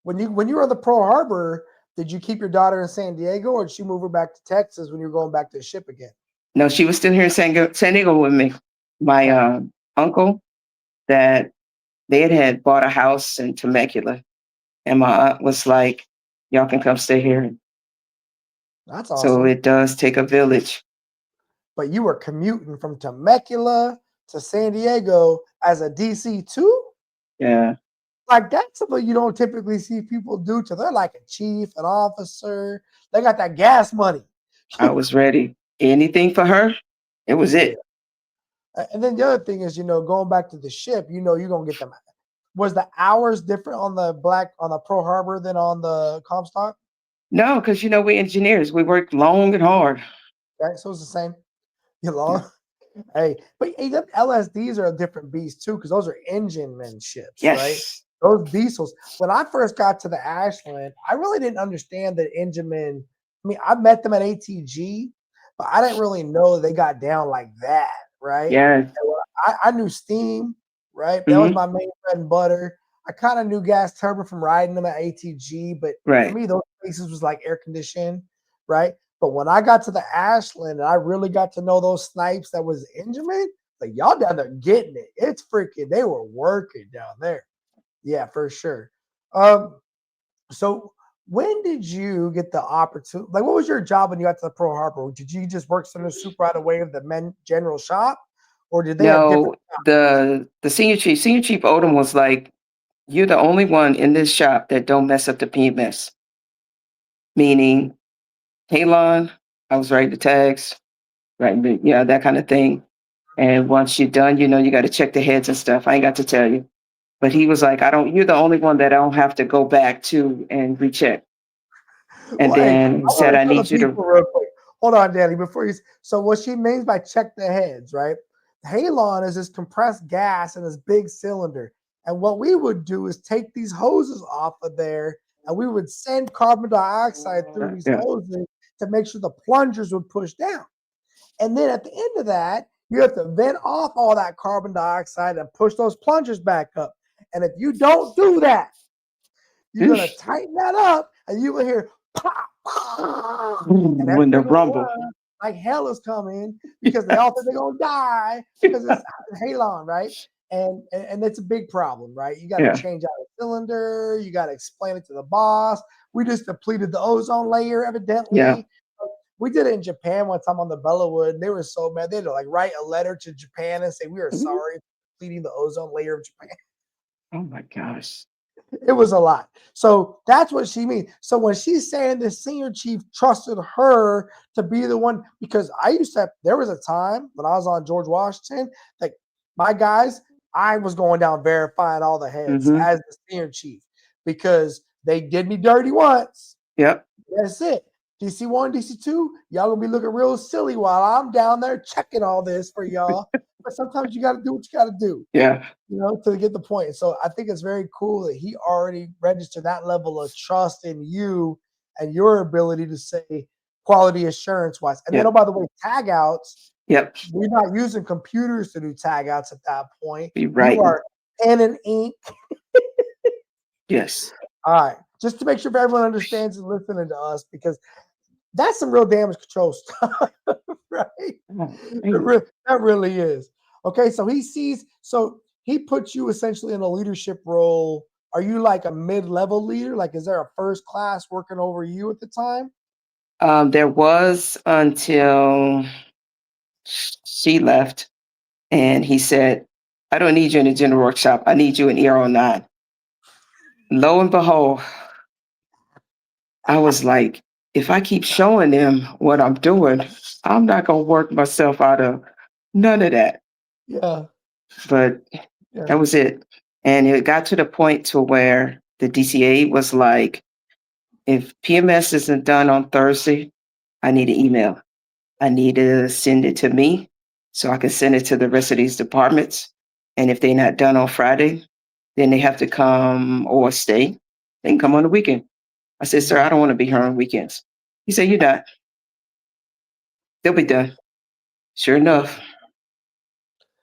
when you were on the Pearl Harbor, did you keep your daughter in San Diego, or did she move her back to Texas when you were going back to the ship again? No, she was still here in San Diego with me. My uncle, that they had bought a house in Temecula, and my aunt was like, "Y'all can come stay here." That's So awesome. it does take a village. But you were commuting from Temecula to San Diego as a DC too? Yeah, Like that's something you don't typically see people do. To they're like a chief, an officer. They got that gas money. I was ready. Anything for her, it was Yeah. it. And then the other thing is, going back to the ship, you're gonna get them. Was the hours different on the Pearl Harbor than on the Comstock? No, because we engineers, we work long and hard. Okay, so it's the same. You Yeah. know, hey, but hey, them LSDs are a different beast too, because those are engine-man ships, right? Yes. Those diesels. When I first got to the Ashland, I really didn't understand that engine men. I mean, I met them at ATG, but I didn't really know they got down like that, right? Yes. And I knew steam, right? That was Hmm. my main bread and butter. I kind of knew gas turbo from riding them at ATG, but for Right. me, those places was like air conditioned, right? But when I got to the Ashland and I really got to know those snipes that was Ingemin, like y'all down there getting it. It's freaking, they were working down there. Yeah, for sure. Um, so when did you get the opportunity? Like, what was your job when you got to the Pearl Harbor? Did you just work center soup right away of the men general shop, or did they have different? No, the senior chief Odom was like, "You're the only one in this shop that don't mess up the PMS." Meaning, Halon, I was writing the tags, right? That kind of thing. And once you're done, you got to check the heads and stuff. I ain't got to tell you. But he was like, You're the only one that I don't have to go back to and recheck. And Well, hey, then he I said, want I to tell need the you to, people real quick. Hold on, Danny. Before you, so what she means by check the heads, right? Halon is this compressed gas in this big cylinder, and what we would do is take these hoses off of there, and we would send carbon dioxide through these yeah, hoses to make sure the plungers would push down. And then at the end of that, you have to vent off all that carbon dioxide and push those plungers back up. And if you don't do that, you're gonna tighten that up, and you will hear pop, and when the everything will rumble. run like hell is coming because they all think they're gonna die because it's halon, right? And it's a big problem, right? You got to Yeah, change out a cylinder. You got to explain it to the boss. We just depleted the ozone layer, yeah. evidently. We did it in Japan one time on the Bellawood, and they were so mad. They had to like write a letter to Japan and say we are Mhm. sorry for depleting the ozone layer of Japan. Oh my gosh. It was a lot. So that's what she means. So when she's saying the senior chief trusted her to be the one, because there was a time when I was on George Washington, like my guys, I was going down verifying all the heads Hmm. as the senior chief because they did me dirty once. Yep. That's it. DC1, DC2, y'all gonna be looking real silly while I'm down there checking all this for y'all. But sometimes you got to do what you got to do, Yeah. to get the point. So I think it's very cool that he already registered that level of trust in you and your ability to say quality assurance wise. And then, oh, Yep. by the way, tag outs, Yep. we're not using computers to do tag outs at that point. Be You writing. are pen and ink. Yes. All right. Just to make sure everyone understands and listening to us, because that's some real damage control stuff, right? Oh, man. That really is. Okay, so he puts you essentially in a leadership role. Are you like a mid-level leader? Like, is there a first class working over you at the time? There was until she left, and he said, I don't need you in the general workshop. I need you in ER09. Lo and behold, I was like, if I keep showing them what I'm doing, I'm not going to work myself out of none of that. Yeah. but Yeah. that was it. And it got to the point to where the DCA was like, if PMS isn't done on Thursday, I need an email. I need to send it to me so I can send it to the rest of these departments. And if they're not done on Friday, then they have to come or stay. They can come on the weekend. I said, sir, I don't want to be here on weekends. He said, you're not. They'll be done. Sure enough,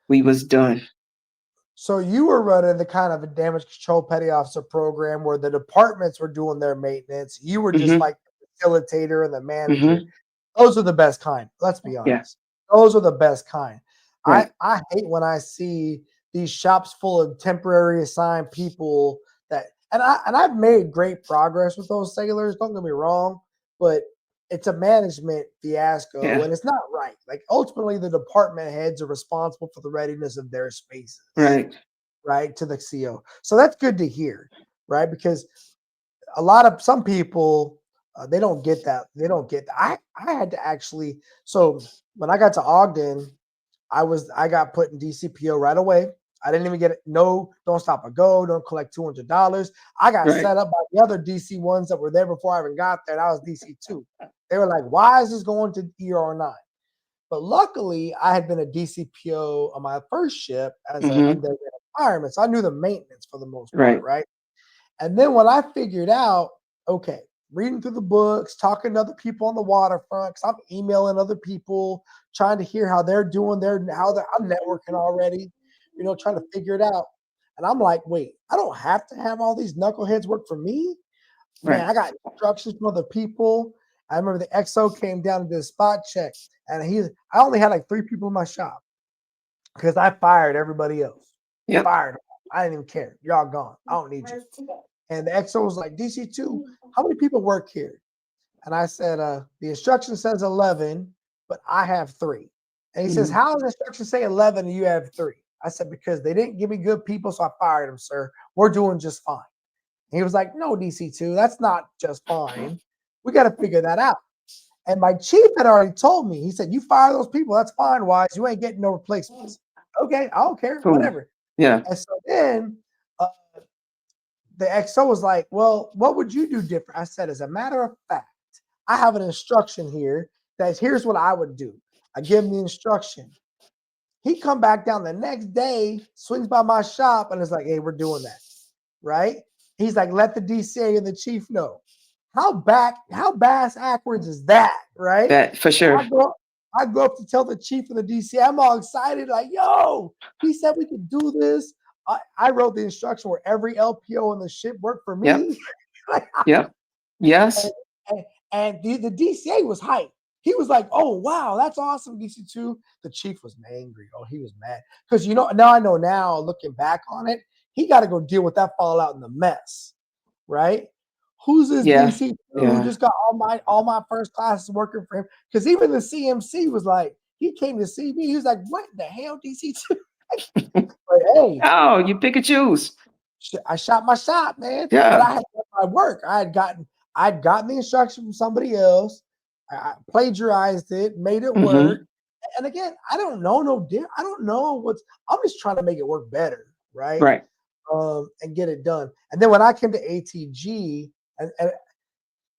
we was done. So you were running the kind of a damage control petty officer program where the departments were doing their maintenance. You were just Mhm. like the facilitator and the manager. Mhm. Those are the best kind. Let's be Yeah. honest. Those are the best kind. Right. I hate when I see these shops full of temporary assigned people that and I've made great progress with those sailors. Don't get me wrong, but it's a management fiasco Yeah. and it's not right. Like ultimately, the department heads are responsible for the readiness of their spaces, Right. right? To the CO. So that's good to hear, right? Because some people they don't get that. They don't get that. I had to actually. So when I got to Ogden, I got put in DCPO right away. I didn't even get it. No, don't stop or go. Don't collect $200. I got Right. set up by the other DC ones that were there before I even got there. And I was DC2. They were like, why is this going to ER9? But luckily, I had been a DCPO on my first ship as an Mhm. undesignated fireman. So I knew the maintenance for the most part, Right. right? And then when I figured out, okay, reading through the books, talking to other people on the waterfront, because I'm emailing other people, trying to hear how they're doing, I'm networking already, trying to figure it out. And I'm like, wait, I don't have to have all these knuckleheads work for me. Man, Right. I got instructions from other people. I remember the XO came down and did a spot check, and I only had like 3 people in my shop because I fired everybody else. Yep. Fired them. I didn't even care. Y'all gone. I don't need you. And the XO was like, DC2, how many people work here? And I said, the instruction says 11, but I have 3. And he says, Mhm. how does the instruction say 11 and you have 3? I said, because they didn't give me good people, so I fired them, sir. We're doing just fine. And he was like, no, DC2, that's not just fine. We got to figure that out. And my chief had already told me, he said, you fire those people, that's fine, Wise. You ain't getting no replacements. Okay, I don't care, Cool. whatever. Yeah. And so then the XO was like, well, what would you do different? I said, as a matter of fact, I have an instruction here that here's what I would do. I give him the instruction. He come back down the next day, swings by my shop, and is like, hey, we're doing that. Right? He's like, let the DCA and the chief know. How bass backwards is that? Right? That for sure. I go up to tell the chief of the DCA, I'm all excited, like, yo, he said we could do this. I wrote the instruction where every LPO on the ship worked for Yep. me. Yep. Yes. And the DCA was hyped. He was like, oh, wow, that's awesome, DC2. The chief was angry. Oh, he was mad. Because, now I know now, looking back on it, he got to go deal with that fallout in the mess, right? Who's this Yeah. DC2 who Yeah. just got all my first classes working for him? Because even the CMC was like, he came to see me. He was like, what the hell, DC2? But hey, Oh, you pick and choose. I shot my shot, man. But Yeah. I had done my work. I'd gotten the instruction from somebody else. I plagiarized it, made it work. Mhm. And again, I don't know no different. I don't know I'm just trying to make it work better, right? Right. And get it done. And then when I came to ATG, and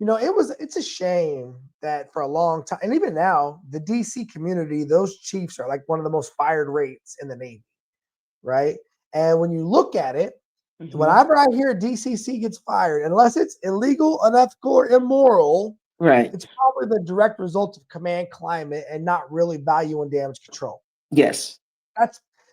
it's a shame that for a long time, and even now, the DC community, those chiefs are like one of the most fired rates in the Navy, right? And when you look at it, Mhm. whenever I hear DCC gets fired, unless it's illegal, unethical, or immoral, Right. it's probably the direct result of command climate and not really value and damage control. Yes.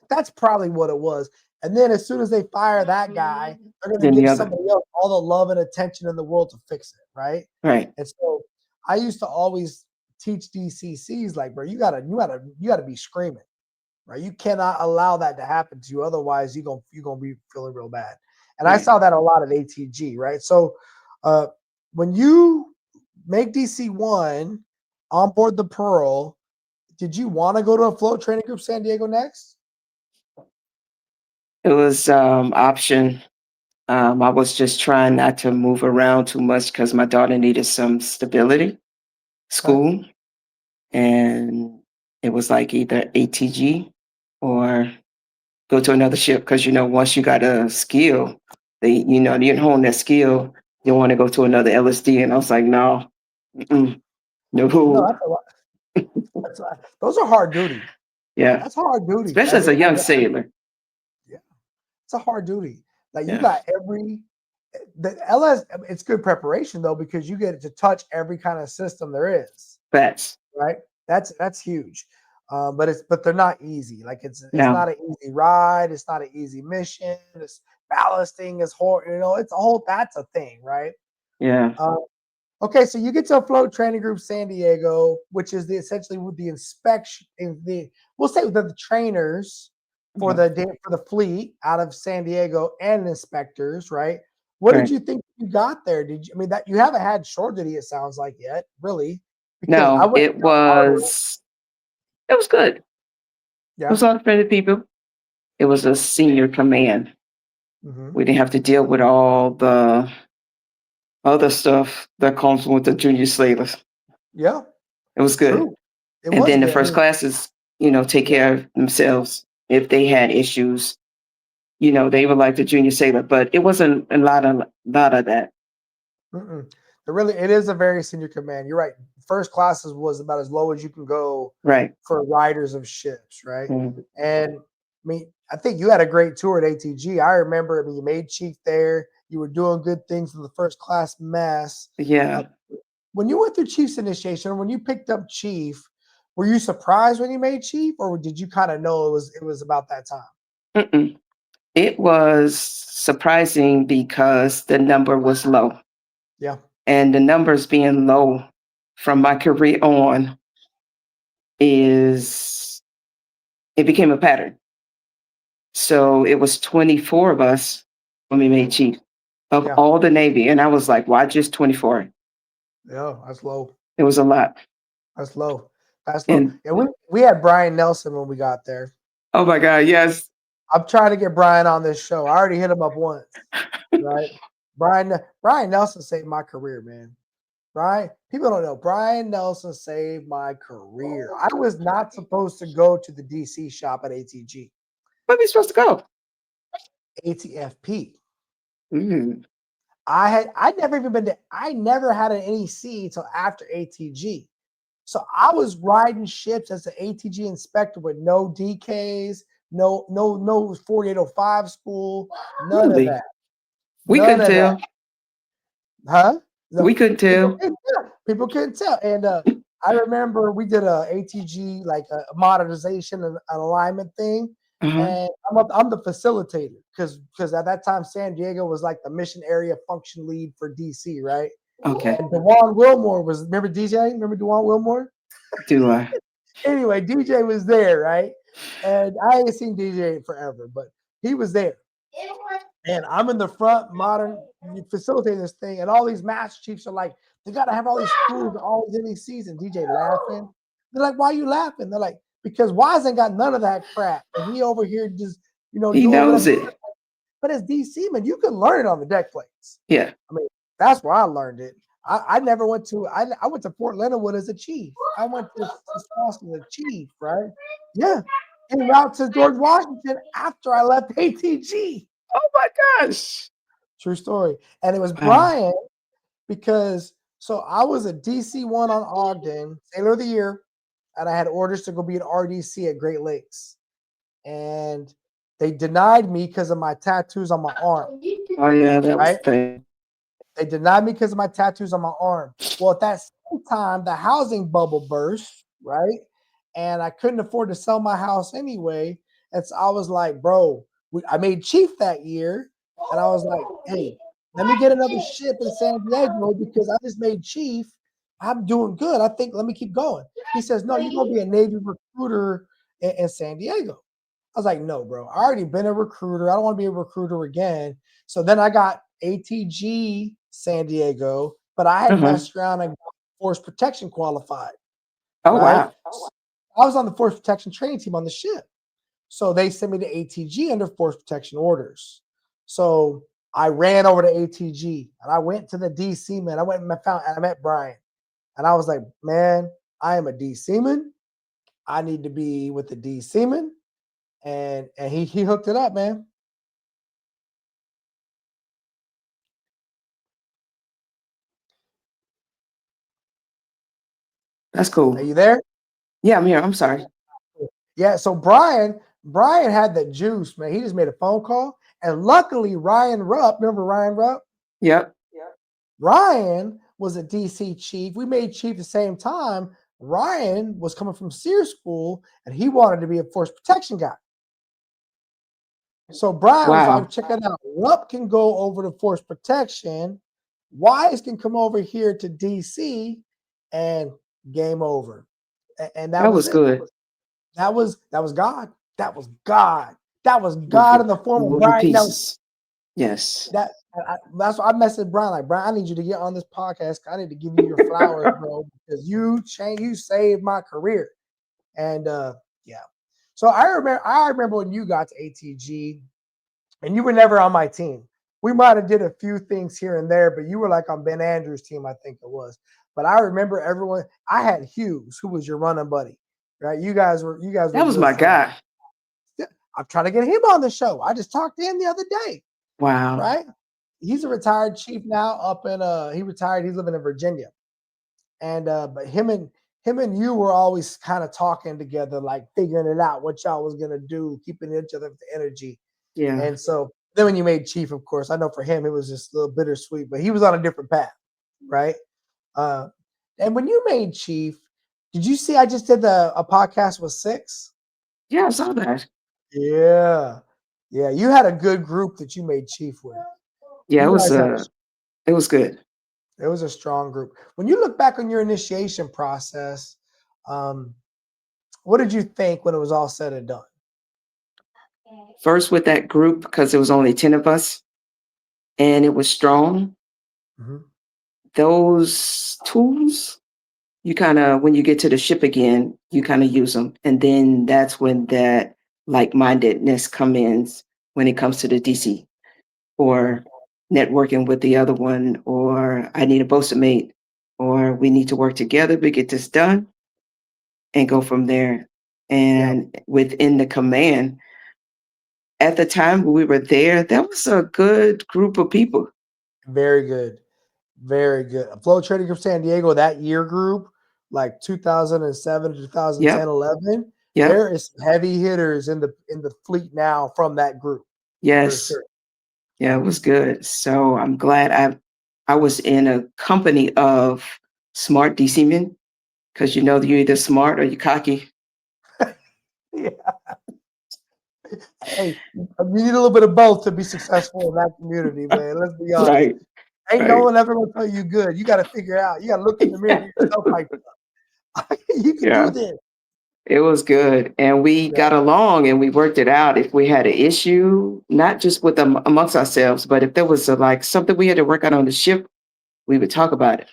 That's probably what it was. And then as soon as they fire that guy, they're going to Then the give other. somebody else all the love and attention in the world to fix it, right? Right. And so I used to always teach DCCs like, bro, you gotta be screaming, right? You cannot allow that to happen to you, otherwise you're gonna be feeling real bad. And I Right. saw that a lot at ATG, right? So when you make DC1 on board the Pearl, did you want to go to a float training group San Diego next? It was option. I was just trying not to move around too much because my daughter needed some stability, school, and it was like either ATG or go to another ship because once you got a skill, you hone that skill, you want to go to another LSD. And I was like, no, no, No, that's a lot. Those are hard duty. yeah, That's hard duty. especially as a young sailor. Yeah, it's a hard duty. Like you Yeah, got the LS. It's good preparation though because you get to touch every kind of system there is. facts. Right. That's huge. But they're not easy. Like it's No, not an easy ride. It's not an easy mission. It's ballasting is hard. It's a whole. That's a thing, right? yeah, Okay, so you get to a float training group San Diego, which is essentially with the inspection we'll say the trainers for mhm, for the fleet out of San Diego and inspectors, right? What did right. you think you got there? Did you I mean that you haven't had shore duty, it sounds like yet, really? Because I No, went it was good. It yeah. was all friendly people. It was a senior command. Hmm. We didn't have to deal with all the other stuff that comes with the junior sailors. Yeah, It was good. true. It And was then the good. I first mean, classes, take yeah. care of themselves if they had issues. They were like the junior sailor, but it wasn't a lot of that. Mm-mm. It is a very senior command. You're right. First classes was about as low as you can go Right. for riders of ships, right? Mhm. And I think you had a great tour at ATG. I remember, you made chief there. You were doing good things in the first class mess. Uh, Yeah. when you went through chief's initiation, when you picked up chief, were you surprised when you made chief, or did you kind of know it was about that time? Mm-mm. It was surprising because the number was low. Yeah. And the numbers being low from my career on it became a pattern. So it was 24 of us when we made chief of Yeah. all the Navy. And I was like, why just 24? Yeah. That's low. It was a lot. That's low. That's low. And Yeah. We had Brian Nelson when we got there. oh my God, yes. I'm trying to get Brian on this show. I already hit him up once, right? Brian Nelson saved my career, man. People don't know. Brian Nelson saved my career. I was not supposed to go to the DC shop at ATG, Where are we supposed to go? ATFP. Mm. I never had an NEC until after ATG. So I was riding ships as an ATG inspector with no DKs, no 4805 school, none of Really? that. We None couldn't of that. tell. Huh? We No, couldn't people tell. couldn't tell. People couldn't tell. And I remember we did a ATG like a modernization and an alignment thing, Uh-huh. and I'm the facilitator because at that time San Diego was like the mission area function lead for DC, right? Okay. And Dewan Wilmore remember DJ? Remember Dewan Wilmore? Do I? Anyway, DJ was there, right? And I ain't seen DJ in forever, but he was there. And I'm in the front, modern, facilitating this thing, and all these master chiefs are like, they gotta have all these schools, all these NECs, and DJ laughing. They're like, why are you laughing? They're like, because Wise ain't got none of that crap. And he over here just, He doing knows whatever. it. But as DC, man, you can learn it on the deck plates. Yeah. I mean, that's where I learned it. I never went to I went to Fort Leonard Wood as a chief. I went to Wisconsin as a chief, right? Yeah. En route to George Washington after I left ATG. Oh my gosh. True story. And it was Wow. Brian because so I was a DC1 on Ogden, Sailor of the Year, and I had orders to go be an RDC at Great Lakes. And they denied me because of my tattoos on my arm, Oh yeah, that was right? the thing. They denied me because of my tattoos on my arm. Well, at that same time, the housing bubble burst, right? And I couldn't afford to sell my house anyway. And so I was like, bro, I made chief that year. And I was like, hey, let me get another ship in San Diego because I just made chief. I'm doing good. I think let me keep going. He says, no, you're going to be a Navy recruiter in San Diego. I was like, no, bro. I already been a recruiter. I don't want to be a recruiter again. So then I got ATG San Diego, but I had Uh-huh. messed around and got force protection qualified, Oh right? wow. I was on the force protection training team on the ship. So they sent me to ATG under force protection orders. So I ran over to ATG and I went to the DC man. I went and I met Brian. And I was like, man, I am a DC man. I need to be with the DC man. and he hooked it up, man. That's Are cool. you there? Yeah, I'm here. I'm sorry. Yeah. So Brian had the juice, man. He just made a phone call, and luckily Ryan Rupp, remember Ryan Rupp? Yep. Ryan was a DC chief. We made chief the same time. Ryan was coming from SEER school, and he wanted to be a force protection guy. So Brian was like, Wow. check it out. Rupp can go over to force protection. Wise can come over here to DC, and game over. And that That was was it. good. That was God. That was God. That was God in Moving, the form of moving Brian Nelson. pieces. Yes. That's why I messaged Brian. Like, Brian, I need you to get on this podcast. I need to give you your flowers, bro, because you saved my career. And yeah. So I remember when you got to ATG, and you were never on my team. We might have did a few things here and there, but you were like on Ben Andrews' team, I think it was. But I remember everyone. I had Hughes, who was your running buddy, right? You guys were That was good my friends. guy. I'm trying to get him on the show. I just talked to him the other day, Wow. right? He's a retired chief now up in he retired, he's living in Virginia. And but him and you were always kind of talking together, like figuring it out, what y'all was gonna do, keeping each other with the energy. Yeah. And so then when you made chief, of course, I know for him it was just a little bittersweet, but he was on a different path, right? And when you made chief, did you see I just did a podcast with Six? Yeah, I saw that. Yeah. Yeah. You had a good group that you made chief with. Yeah, You guys had it was good. it was a strong group. When you look back on your initiation process, um, what did you think when it was all said and done? First with that group, because it was only 10 of us and it was strong. Mhm. Those tools, you kind of, when you get to the ship again, you kind of use them. And then that's when that like-mindedness comes in when it comes to the DC or networking with the other one, or I need a bosun mate, or we need to work together to get this done and go from there. And within the command, at the time we were there, that was a good group of people. Very good. Very good. Flow Trading Group San Diego, that year group, like 2007 to 2010, Yep. 11, Yep. there is heavy hitters in the fleet now from that group. For Yes. sure. Yeah, it was good. So I'm glad I was in a company of smart DC men because you know you're either smart or you're cocky. Yeah. Hey, you need a little bit of both to be successful in that community, man. Let's be honest. Right. Ain't no Right. one ever gonna tell you good. You got to figure out. You got to look in the mirror at yourself like, you can Yeah. do this. It was good. And we Yeah. got along and we worked it out. If we had an issue, not just with them amongst ourselves, but if there was like something we had to work out on the ship, we would talk about it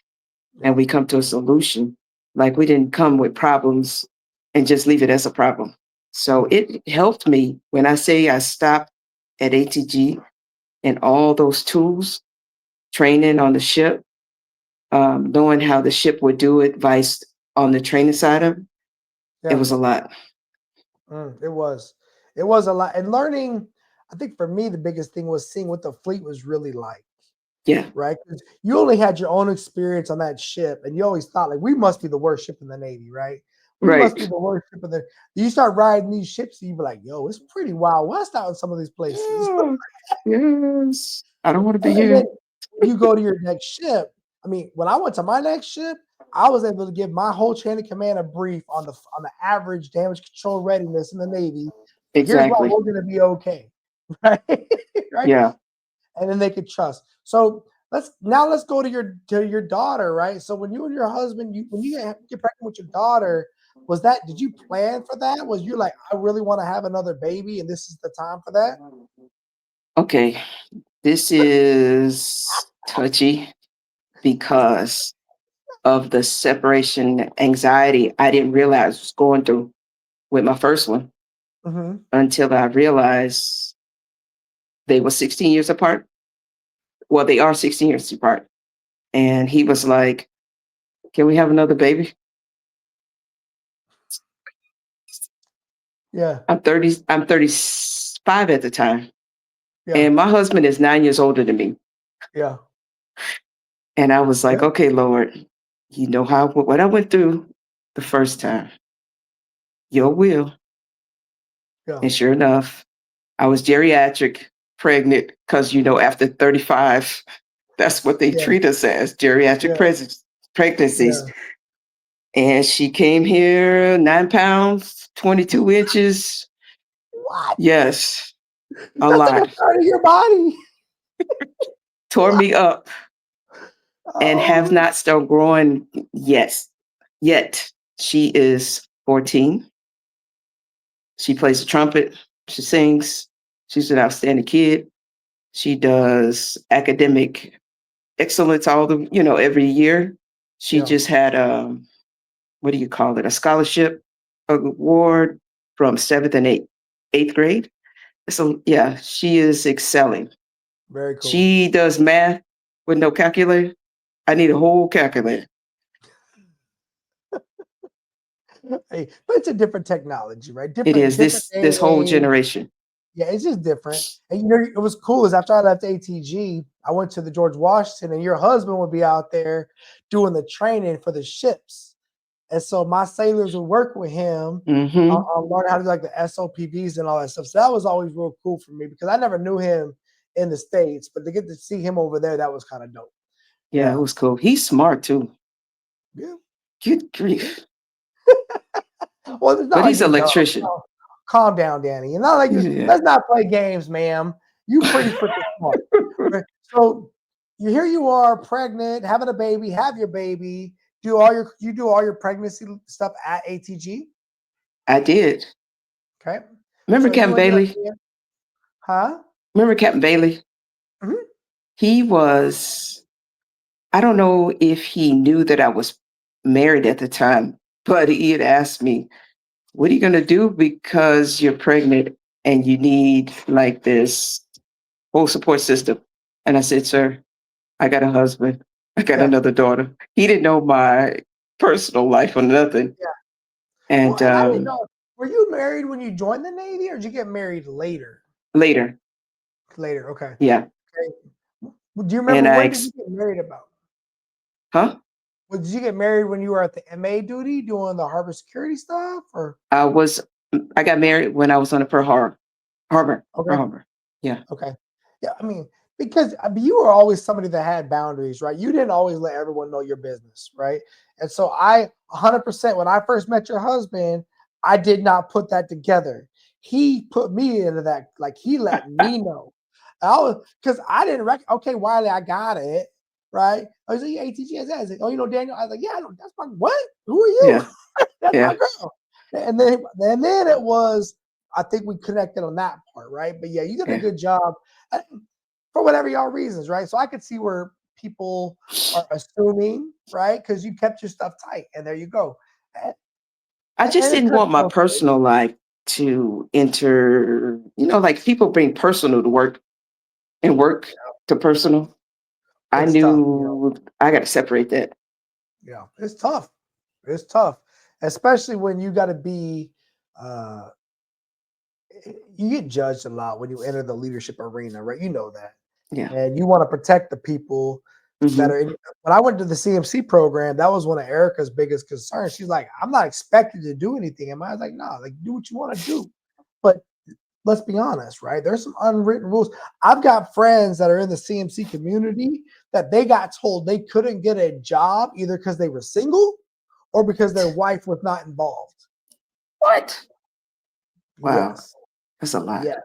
and we come to a solution. Like we didn't come with problems and just leave it as a problem. So it helped me when I say I stopped at ATG and all those tools, training on the ship, knowing how the ship would do it, vice on the training side of it, it was a lot. It was. It was a lot. And learning, I think for me, the biggest thing was seeing what the fleet was really like. Yeah. Right. Because you only had your own experience on that ship. And you always thought, like, we must be the worst ship in the Navy, right? We must be Right. the worst ship in the. You start riding these ships, and you be like, yo, it's pretty Wild West out in some of these places. Yeah. Yes. I don't want to be And here. then you go to your next ship. I mean, when I went to my next ship, I was able to give my whole chain of command a brief on the average damage control readiness in the Navy. Here's why Exactly. we're going to be okay, right? Right? Yeah. And then they could trust. So let's go to your daughter, right? So when you and your husband, when you get pregnant with your daughter, did you plan for that? Was you like, I really want to have another baby, and this is the time for that? Okay. This is touchy because of the separation anxiety I didn't realize I was going through with my first one Mm-hmm. until I realized they were 16 years apart. Well, they are 16 years apart. And he was like, can we have another baby? Yeah. I'm 30. I'm 35 at the time, Yeah. and my husband is 9 years older than me. Yeah. And I was like, Yeah. okay, Lord, you know how what I went through the first time. Your will. Yeah. And sure enough, I was geriatric pregnant because after 35, that's what they Yeah. treat us as geriatric Yeah. pregnancies. Yeah. And she came here 9 pounds, 22 inches. What? Yes, a That's like a lot. part of your body. Tore What? me up and have Oh, not still growing yet. She is 14. She plays the trumpet. She sings. She's an outstanding kid. She does academic excellence every year. She yeah. just had what do you call it? A scholarship award from 7th and 8th grade. So yeah, she is excelling. Very cool. She does math with no calculator. I need a whole calculator. Hey, but it's a different technology, right? It is Different day this and whole age. generation. Yeah, it's just different. And it was cool is after I left ATG, I went to the George Washington, and your husband would be out there doing the training for the ships. And so my sailors would work with him Hmm. on learning how to do like the SOPVs and all that stuff. So that was always real cool for me because I never knew him in the States, but to get to see him over there, that was kind of dope. Yeah, it Yeah. was cool. He's smart too. Yeah. Good Yeah. grief. Well, it's not But like he's an you're dumb. electrician. No. Calm down, Danny. It's not like you. Yeah. Let's not play games, ma'am. You pretty freaking smart. Okay, so here you are, pregnant, having a baby, have your baby. You do all your pregnancy stuff at ATG. I did. Okay. Remember So Captain you and your Bailey? huh? Remember Captain Bailey? Mhm. He was, I don't know if he knew that I was married at the time, but he had asked me, what are you going to do because you're pregnant and you need like this whole support system? And I said, sir, I got a husband. I got Yeah. another daughter. He didn't know my personal life or nothing. Yeah. Well, And and I didn't know. Were you married when you joined the Navy, or did you get married later? later, Later. Okay. yeah. Okay. Do you And remember when did you get married about? huh? Well, did you get married when you were at the MA duty doing the harbor security stuff, or I got married when I was on the Pearl okay, Harbor. Yeah. okay, yeah. I mean, because you were always somebody that had boundaries, right? You didn't always let everyone know your business, right? And so 100% when I first met your husband, I did not put that together. He put me into that, like he let me know. I was because I didn't okay, Wiley, I got it, right? I was like, yeah, ATGS. I was like, oh, Daniel. I was like, yeah, that's my what? Who are you? Yeah. That's my Yeah. girl. And then it was, I think we connected on that part, right? But yeah, you did a Yeah. good job for whatever y'all reasons, right? So I could see where people are assuming, right? Because you kept your stuff tight, and there you go. And, I just and it's didn't good want my for both ways. personal life to enter, like people bring personal to work and work to personal. I It's tough, knew I got to separate that. Yeah, it's tough. It's tough, especially when you got to be. Uh, you get judged a lot when you enter the leadership arena, right? You know that, Yeah. and you want to protect the people that Hmm. are in. When I went to the CMC program, that was one of Erica's biggest concerns. She's like, "I'm not expected to do anything." And I was like, "No, like do what you want to do." But let's be honest, right? There's some unwritten rules. I've got friends that are in the CMC community that they got told they couldn't get a job either because they were single or because their wife was not involved. What? Wow. Yes. That's a lot. Yes.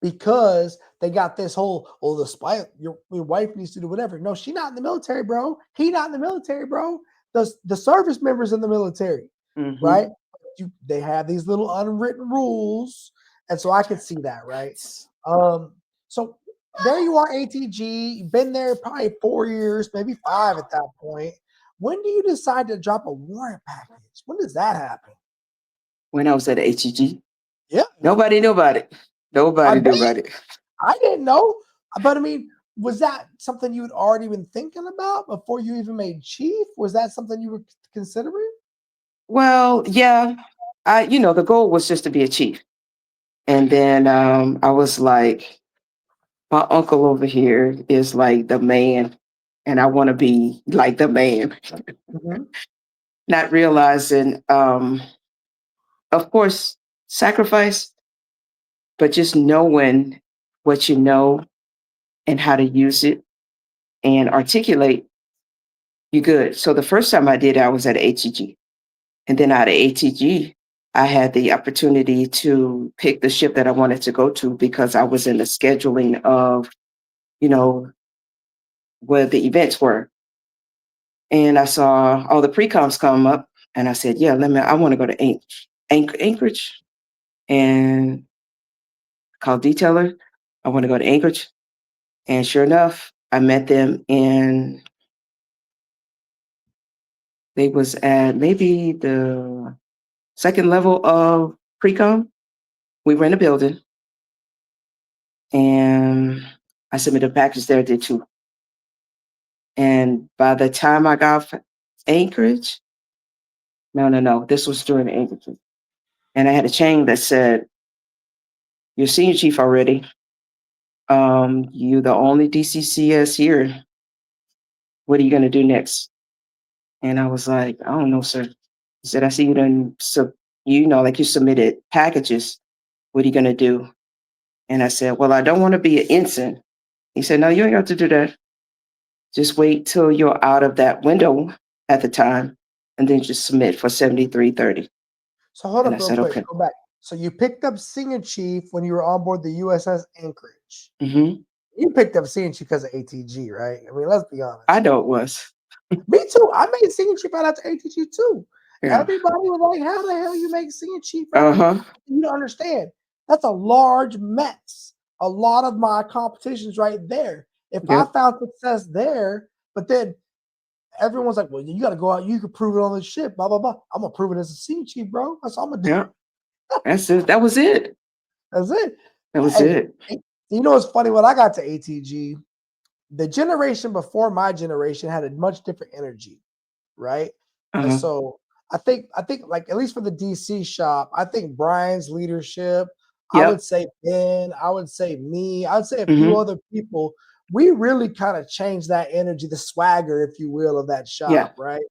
Because they got this whole, oh, the spy, your wife needs to do whatever. No, she not in the military, bro. He not in the military, bro. The service members in the military, Hmm. right? They have these little unwritten rules. And so I could see that, right? So there you are, ATG. You've been there probably 4 years, maybe 5 at that point. When do you decide to drop a warrant package? When does that happen? When I was at HEG, Yeah, nobody knew about it. I Nobody bet knew about it. I didn't know. But I mean, was that something you'd already been thinking about before you even made chief? Was that something you were considering? Well, yeah. the goal was just to be a chief. And then I was like, my uncle over here is like the man, and I want to be like the man. Mhm. Not realizing, of course, sacrifice, but just knowing what you know and how to use it and articulate, you good. So the first time I did it, I was at ATG. And then out of ATG, I had the opportunity to pick the ship that I wanted to go to because I was in the scheduling of, you know, where the events were. And I saw all the pre-coms come up and I said, yeah, I want to go to Anchorage and called detailer. I want to go to Anchorage. And sure enough, I met them in, they was at maybe the second level of pre-com. We were in a building and I submitted a package there, did too. And by the time I got Anchorage, no, this was during Anchorage. And I had a chain that said, you're senior chief already. You're the only DCCS here. What are you going to do next? And I was like, I don't know, sir. He said, I see you done, like you submitted packages. What are you going to do? And I said, well, I don't want to be an ensign. He said, no, you ain't got to do that. Just wait till you're out of that window at the time and then just submit for 7330. So hold And up I real said, quick. okay. Go back. So you picked up senior chief when you were on board the USS Anchorage. Mm-hmm. You picked up senior chief because of ATG, right? I mean, let's be honest. I know it was. Me too. I made senior chief right after ATG too. Yeah. Everybody was like, how the hell you make senior chief? Right Uh-huh. You don't understand. That's a large mess. A lot of my competitions right there. If I found success there, but then everyone's like, well, you got to go out. You can prove it on the ship, blah, blah, blah. I'm going to prove it as a senior chief, bro. That's all I'm going to do. Yeah. That's it. That was it. That's it. That was it. You know, it's funny. When I got to ATG, the generation before my generation had a much different energy, right? And Uh-huh. so I think like at least for the DC shop, I think Brian's leadership, I Yep. would say Ben, I would say me, I would say a Mhm. few other people. We really kind of changed that energy, the swagger, if you will, of that shop, Yeah. right?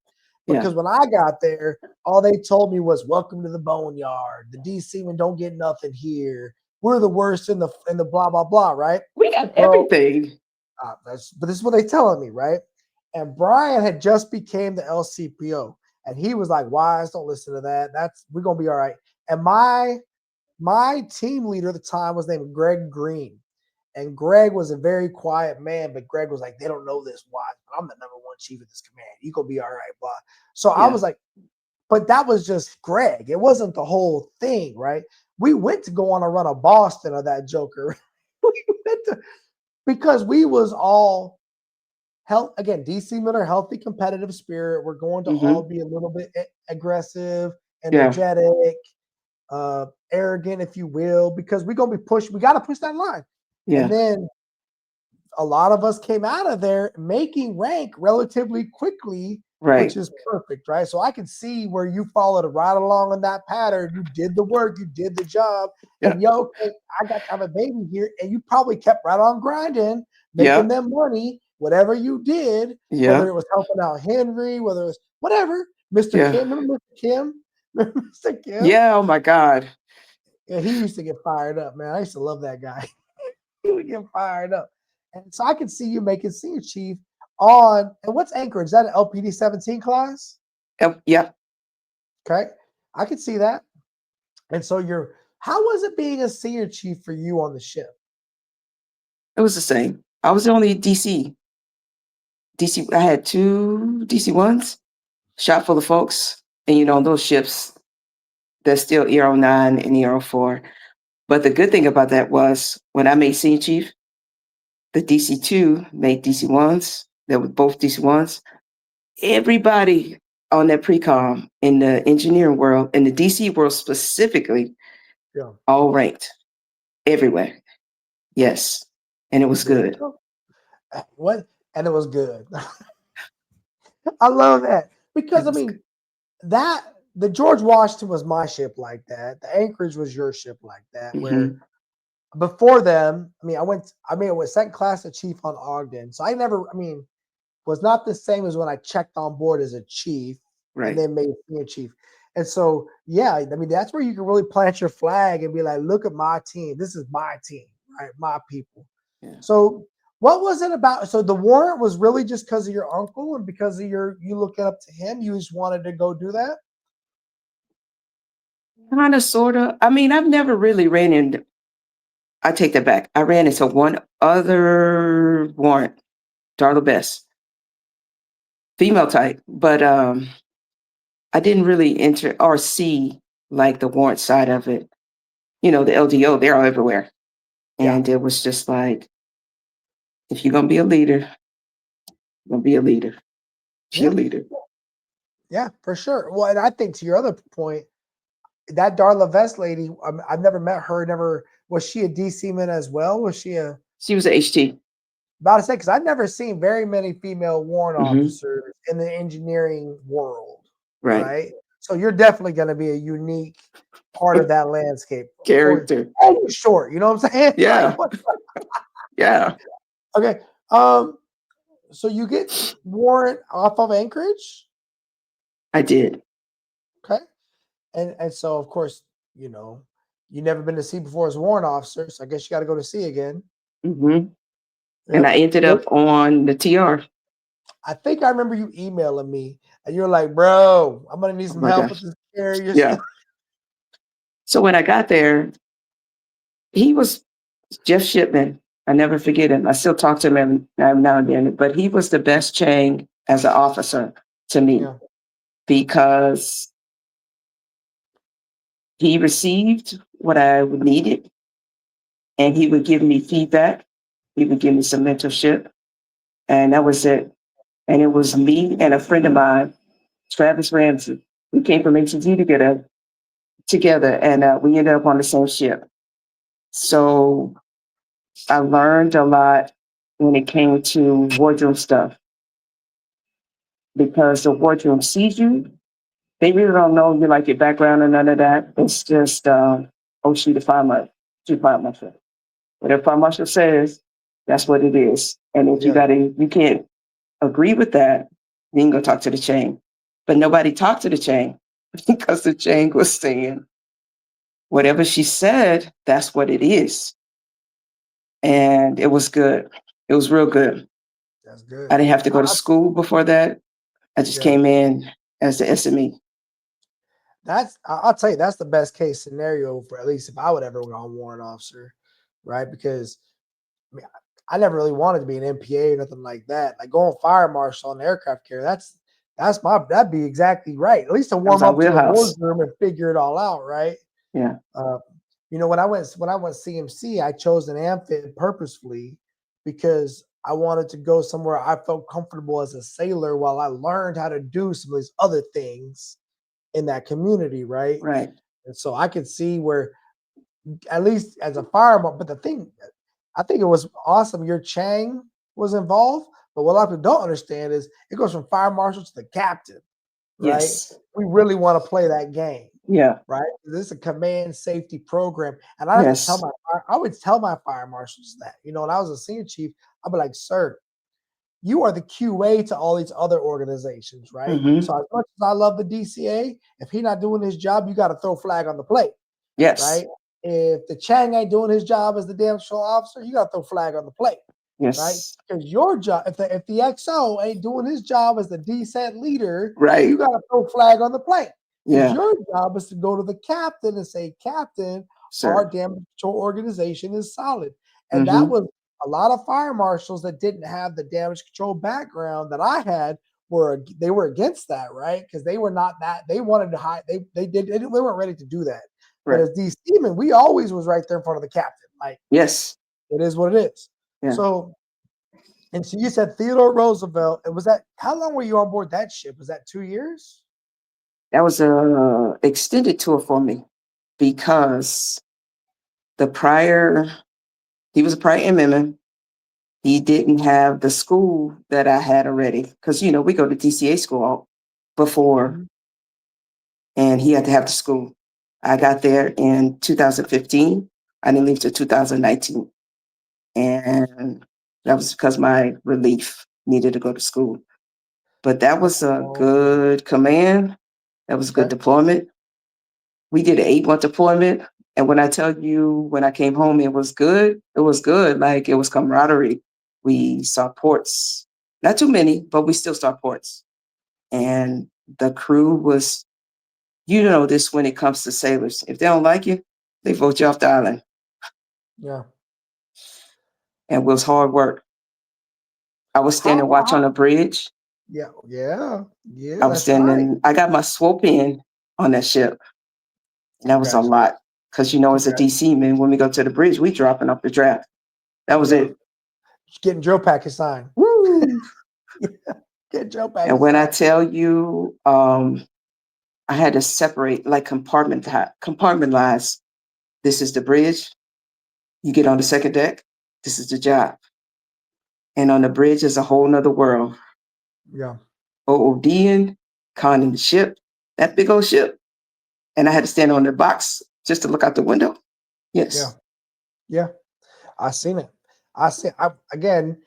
Yeah. Because when I got there, all they told me was "Welcome to the boneyard." The DC men don't get nothing here. We're the worst in the blah blah blah, right? We got Well, everything. but this is what they telling me, right? And Brian had just became the LCPO, and he was like, "Wise, don't listen to that. We're gonna be all right." And my team leader at the time was named Greg Green, and Greg was a very quiet man, but Greg was like, "They don't know this, Wise, but I'm the number one chief of this command. You gonna be all right, blah." So I was like, but that was just Greg. It wasn't the whole thing, right? We went to go on a run of Boston of that Joker. Because we was all health again, DC men are healthy, competitive spirit. We're going to all be a little bit aggressive, energetic, arrogant, if you will, because we're gonna be pushed. We got to push that line. Yeah. And then a lot of us came out of there making rank relatively quickly, Right. which is perfect, right? So I can see where you followed right along in that pattern. You did the work, you did the job, and okay, I got to have a baby here, and you probably kept right on grinding, making them money, whatever you did, whether it was helping out Henry, whether it was whatever, Mr. Kim, remember Mr. Kim? Remember Mr. Kim? Yeah, oh my God. Yeah, he used to get fired up, man. I used to love that guy. He would get fired up. And so I can see you making senior chief on, and what's Anchorage? Is that an LPD 17 class? Yeah. Okay. I can see that. And so how was it being a senior chief for you on the ship? It was the same. I was the only DC. I had 2 DC-1s, shot full of folks. And those ships, they're still ER-09 and ER-04. But the good thing about that was when I made senior chief, the DC-2 made DC-1s. They were both DC-1s. Everybody on that pre-com in the engineering world, in the DC world specifically, all ranked everywhere. Yes. And it was good. What? And it was good. I love that because I mean, that the George Washington was my ship like that. The Anchorage was your ship like that. Where Hmm. before them, I mean, I was second class to chief on Ogden. So I never, I mean, was not the same as when I checked on board as a chief and Right. then made me a chief. And so, yeah, I mean, that's where you can really plant your flag and be like, look at my team. This is my team, right? My people. Yeah. So, what was it about? So, the warrant was really just because of your uncle and because of you looking up to him. You just wanted to go do that. Kind of, sort of. I mean, I've never really ran into, I take that back. I ran into one other warrant, Darla Best, female type, but I didn't really enter or see like the warrant side of it. You know, the LDO, they're all everywhere. Yeah, And it was just like, if you're going to be a leader, you're going to be a leader. Be a yeah, leader. yeah, for sure. Well, and I think to your other point, that Darla Vest lady, I've never met her. Never was she a DC man as well? Was she a She was a HT. about to say because I've never seen very many female warrant Hmm. officers in the engineering world, Right. right? So you're definitely going to be a unique part of that landscape for Character. always short. You know what I'm saying? Like Yeah. what? Yeah. Okay. So you get warrant off of Anchorage, I did. okay? And so of course you know you never been to sea before as a warrant officer, so I guess you got to go to sea again. Hmm. And I Yep. ended up on the TR. I think I remember you emailing me and you're like, bro, I'm gonna need Oh some my help with gosh. this carrier Yeah. stuff. So when I got there, he was Jeff Shipman. I never forget him. I still talk to him every now and then, but he was the best Chang as an officer to me Yeah. because he received what I needed and he would give me feedback. He would give me some mentorship, and that was it. And it was me and a friend of mine, Travis Ramsey. We came from HG together, and we ended up on the same ship. So I learned a lot when it came to wardrobe stuff because the wardrobe sees you. They really don't know you like your background or none of that. It's just, oh, she the fire marshal. She fire marshal. Whatever fire marshal says, that's what it is. And if Yeah. you can't agree with that, then you can go talk to the chain. But nobody talked to the chain because the chain was saying whatever she said, that's what it is. And it was good. It was real good. That's good. I didn't have to go to school before that. I just Yeah. came in as the SME. I'll tell you, that's the best case scenario for at least if I would ever go on warrant officer, right? Because I mean, I never really wanted to be an MPA or nothing like that. Like going fire marshal on the aircraft carrier, that'd be exactly right. At least to That was warm our up to the wheelhouse. boardroom and figure it all out, right? Yeah. Uh, when I went CMC, I chose an amphib purposefully because I wanted to go somewhere I felt comfortable as a sailor while I learned how to do some of these other things in that community, right? Right. And so I could see where, at least as a fireman, but the thing, I think it was awesome. Your Chang was involved, but what a lot of people don't understand is it goes from fire marshal to the captain, right? Yes. We really want to play that game, Yeah. right? This is a command safety program, and I have to tell Yes. I would tell my fire marshals that, when I was a senior chief, I'd be like, sir, you are the QA to all these other organizations, right? Hmm. So as much as I love the DCA, if he's not doing his job, you got to throw flag on the plate, Yes. right? If the Chang ain't doing his job as the damn patrol officer, you got to throw flag on the plate, right? Yes. Because your job, if the XO ain't doing his job as the DSAT leader, you Right. got to throw flag on the plate. Because Yeah. your job is to go to the captain and say, Captain, our Sir. damage control organization is solid. And that Hmm. was a lot of fire marshals that didn't have the damage control background that I had they were against that, right? Because they were not that they wanted to hide they weren't ready to do that. But Right. as DC men, we always was right there in front of the captain. Like Yes. it is what it is. Yeah. So and so you said Theodore Roosevelt. It was that how long were you on board that ship? Was that 2 years? That was a extended tour for me because the prior, he was a prior MMM. He didn't have the school that I had already because we go to DCA school before Mhm. and he had to have the school. I got there in 2015. I didn't leave till 2019. And that was because my relief needed to go to school. But that was a good command. That was a good Okay. deployment. We did an 8-month deployment. And when I tell you, when I came home, it was good. It was good. Like, it was camaraderie. We saw ports, not too many, but we still saw ports. And the crew was, you know, this when it comes to sailors. If they don't like you, they vote you off the island. Yeah. And it was hard work. I was standing watch on a bridge. Yeah. Yeah. Yeah. I was That's right. standing, I got my swope in on that ship. And that was a Gotcha. lot. Because, you know, as a Gotcha. DC man, when we go to the bridge, we dropping off the draft. That was Yeah. it. Just getting drill package signed. Woo! Get drill package And when I signed. tell you, I had to separate, like compartmentalize. This is the bridge. You get on the second deck. This is the job. And on the bridge is a whole nother world. Yeah. OODing, conning the ship, that big old ship. And I had to stand on the box just to look out the window. Yes. Yeah. Yeah. I seen it. Again,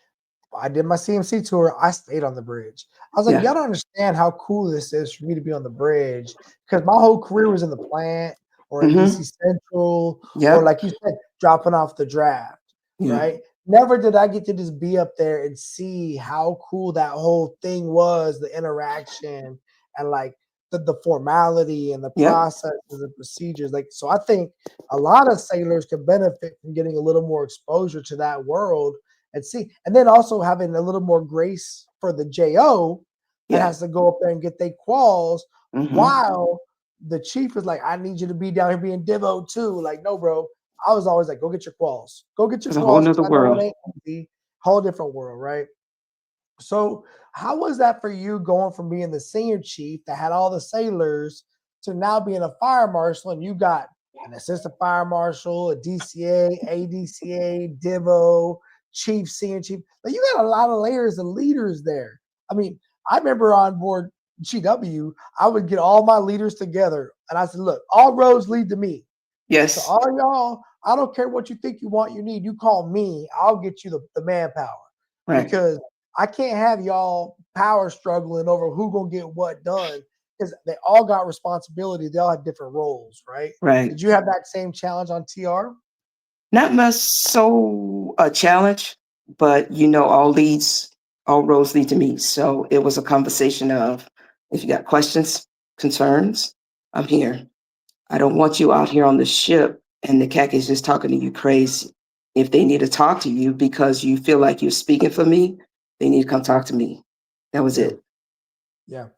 I did my CMC tour. I stayed on the bridge. I was like, Yeah. y'all don't understand how cool this is for me to be on the bridge, because my whole career was in the plant or in DC Central, Yeah. or like you said, dropping off the draft, Yeah. right? Never did I get to just be up there and see how cool that whole thing was, the interaction and like the formality and the Yep. processes and procedures. Like, so I think a lot of sailors could benefit from getting a little more exposure to that world and see, and then also having a little more grace for the JO that Yeah. has to go up there and get their quals, Mhm. while the chief is like, I need you to be down here being Divo too. Like, no, bro. I was always like, go get your quals. Go get your It's a whole quals, 'cause nother I know world. it ain't easy. Whole different world, right? So how was that for you, going from being the senior chief that had all the sailors to now being a fire marshal, and you got an assistant fire marshal, a DCA, ADCA, Divo, chief, senior chief? Like, you got a lot of layers of leaders there. I mean, I remember on board GW, I would get all my leaders together and I said, look, all roads lead to me. So Yes. all y'all, I don't care what you think you want, you need, you call me, I'll get you the manpower. Right. Because I can't have y'all power struggling over who gonna get what done, because they all got responsibility. They all have different roles, right? Right. Did you have that same challenge on TR? Not much so a challenge, but you know, all roads lead to me. So it was a conversation of, if you got questions, concerns, I'm here. I don't want you out here on the ship and the CAC is just talking to you crazy. If they need to talk to you because you feel like you're speaking for me, they need to come talk to me. That was it. Yeah.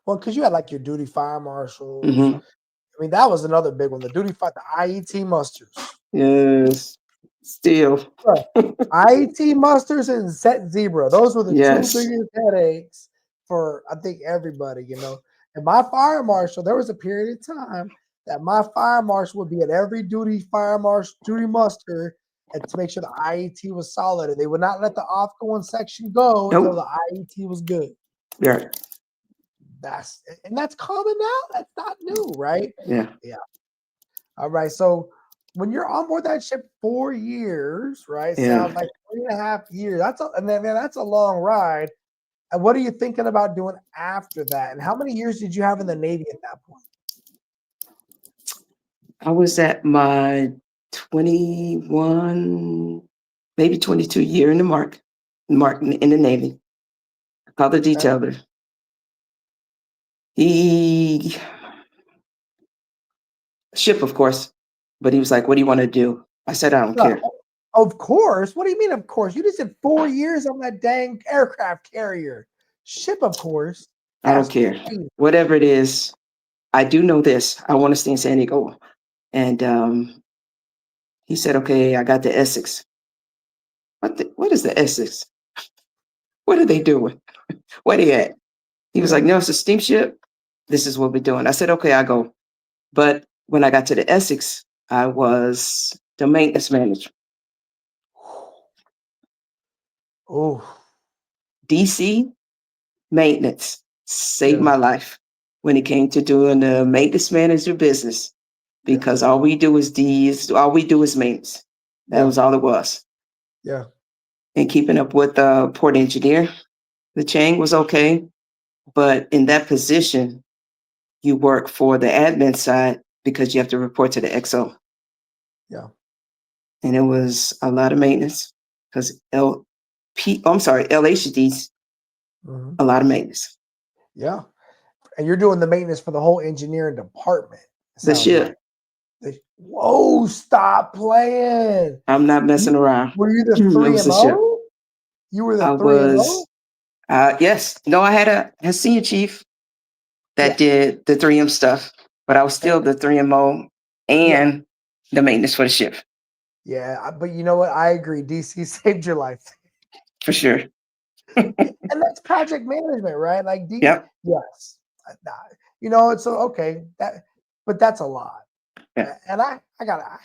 Well, because you had like your duty fire marshals. Mhm. I mean, that was another big one. The duty fire, the IET musters. Yes. Still. IET musters and set zebra. Those were the Yes. two biggest headaches for, I think, everybody, you know. And my fire marshal, there was a period of time that my fire marshal would be at every duty fire marshal, duty muster, and to make sure the IET was solid. And they would not let the off-going section go until Nope. the IET was good. Yeah. That's common now. That's not new, right? Yeah. Yeah. All right. So when you're on board that ship 4 years, right? Yeah. Sounds like 3.5 years. That's a long ride. And what are you thinking about doing after that? And how many years did you have in the Navy at that point? I was at my 21, maybe 22 year in the mark in the Navy. I called the detailer. He ship, of course, but he was like, "What do you want to do?" I said, "I don't care." Of course. What do you mean, of course? You just did 4 years on that dang aircraft carrier. Ship, of course. I don't That's care. crazy. Whatever it is, I do know this. I want to stay in San Diego. And he said, "Okay, I got the Essex." What is the Essex? What are they doing? Where they at? He was like, "No, it's a steamship. This is what we're doing." I said, "Okay, I go." But when I got to the Essex, I was the maintenance manager. Oh, DC maintenance saved my life. when it came to doing the maintenance manager business, because all we do is maintenance. That Yeah. was all it was. Yeah. And keeping up with the port engineer, the Chang was okay. But in that position, you work for the admin side because you have to report to the XO. Yeah. And it was a lot of maintenance because LHD's Mhm. a lot of maintenance. Yeah. And you're doing the maintenance for the whole engineering department. It The sounds ship, like. Whoa, stop playing. I'm not messing around. Were you the It was the ship. 3MO? You were the I 3MO? was, yes. No, I had a senior chief that Yeah. did the 3M stuff, but I was still the 3MO and the maintenance for the ship, Yeah, but you know what? I agree. DC saved your life. for sure. And that's project management, right? Like, Yep. yes. You know, it's okay. But that's a lot. Yeah. And I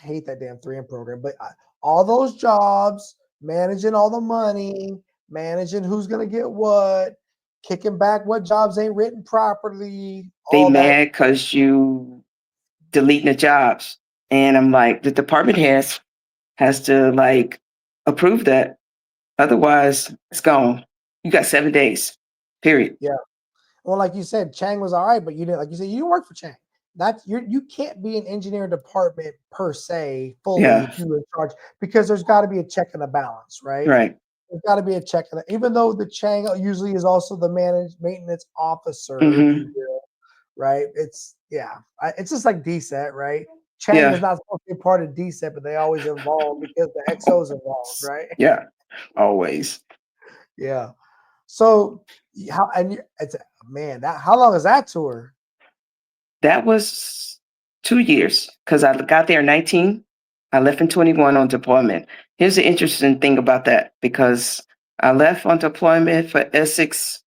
hate that damn 3M program, but all those jobs, managing all the money, managing who's going to get what, kicking back what jobs ain't written properly, They all that. mad because you deleting the jobs. And I'm like, the department has to like approve that. Otherwise, it's gone. You got 7 days, period. Yeah. Well, like you said, Chang was all right, but you didn't, like you said, you didn't work for Chang. You can't be an engineering department per se fully Yeah. if you're in charge, because there's got to be a check and a balance, right? Right. There's got to be a check, and even though the Chang usually is also the maintenance officer, if Mhm. you will, right? It's just like DSET, right? Chang Yeah. is not supposed to be part of DSET, but they always involved because the XO's involved, right? Yeah. Always. Yeah. So how how long is that tour? That was 2 years because I got there in 19. I left in 21 on deployment. Here's the interesting thing about that, because I left on deployment for Essex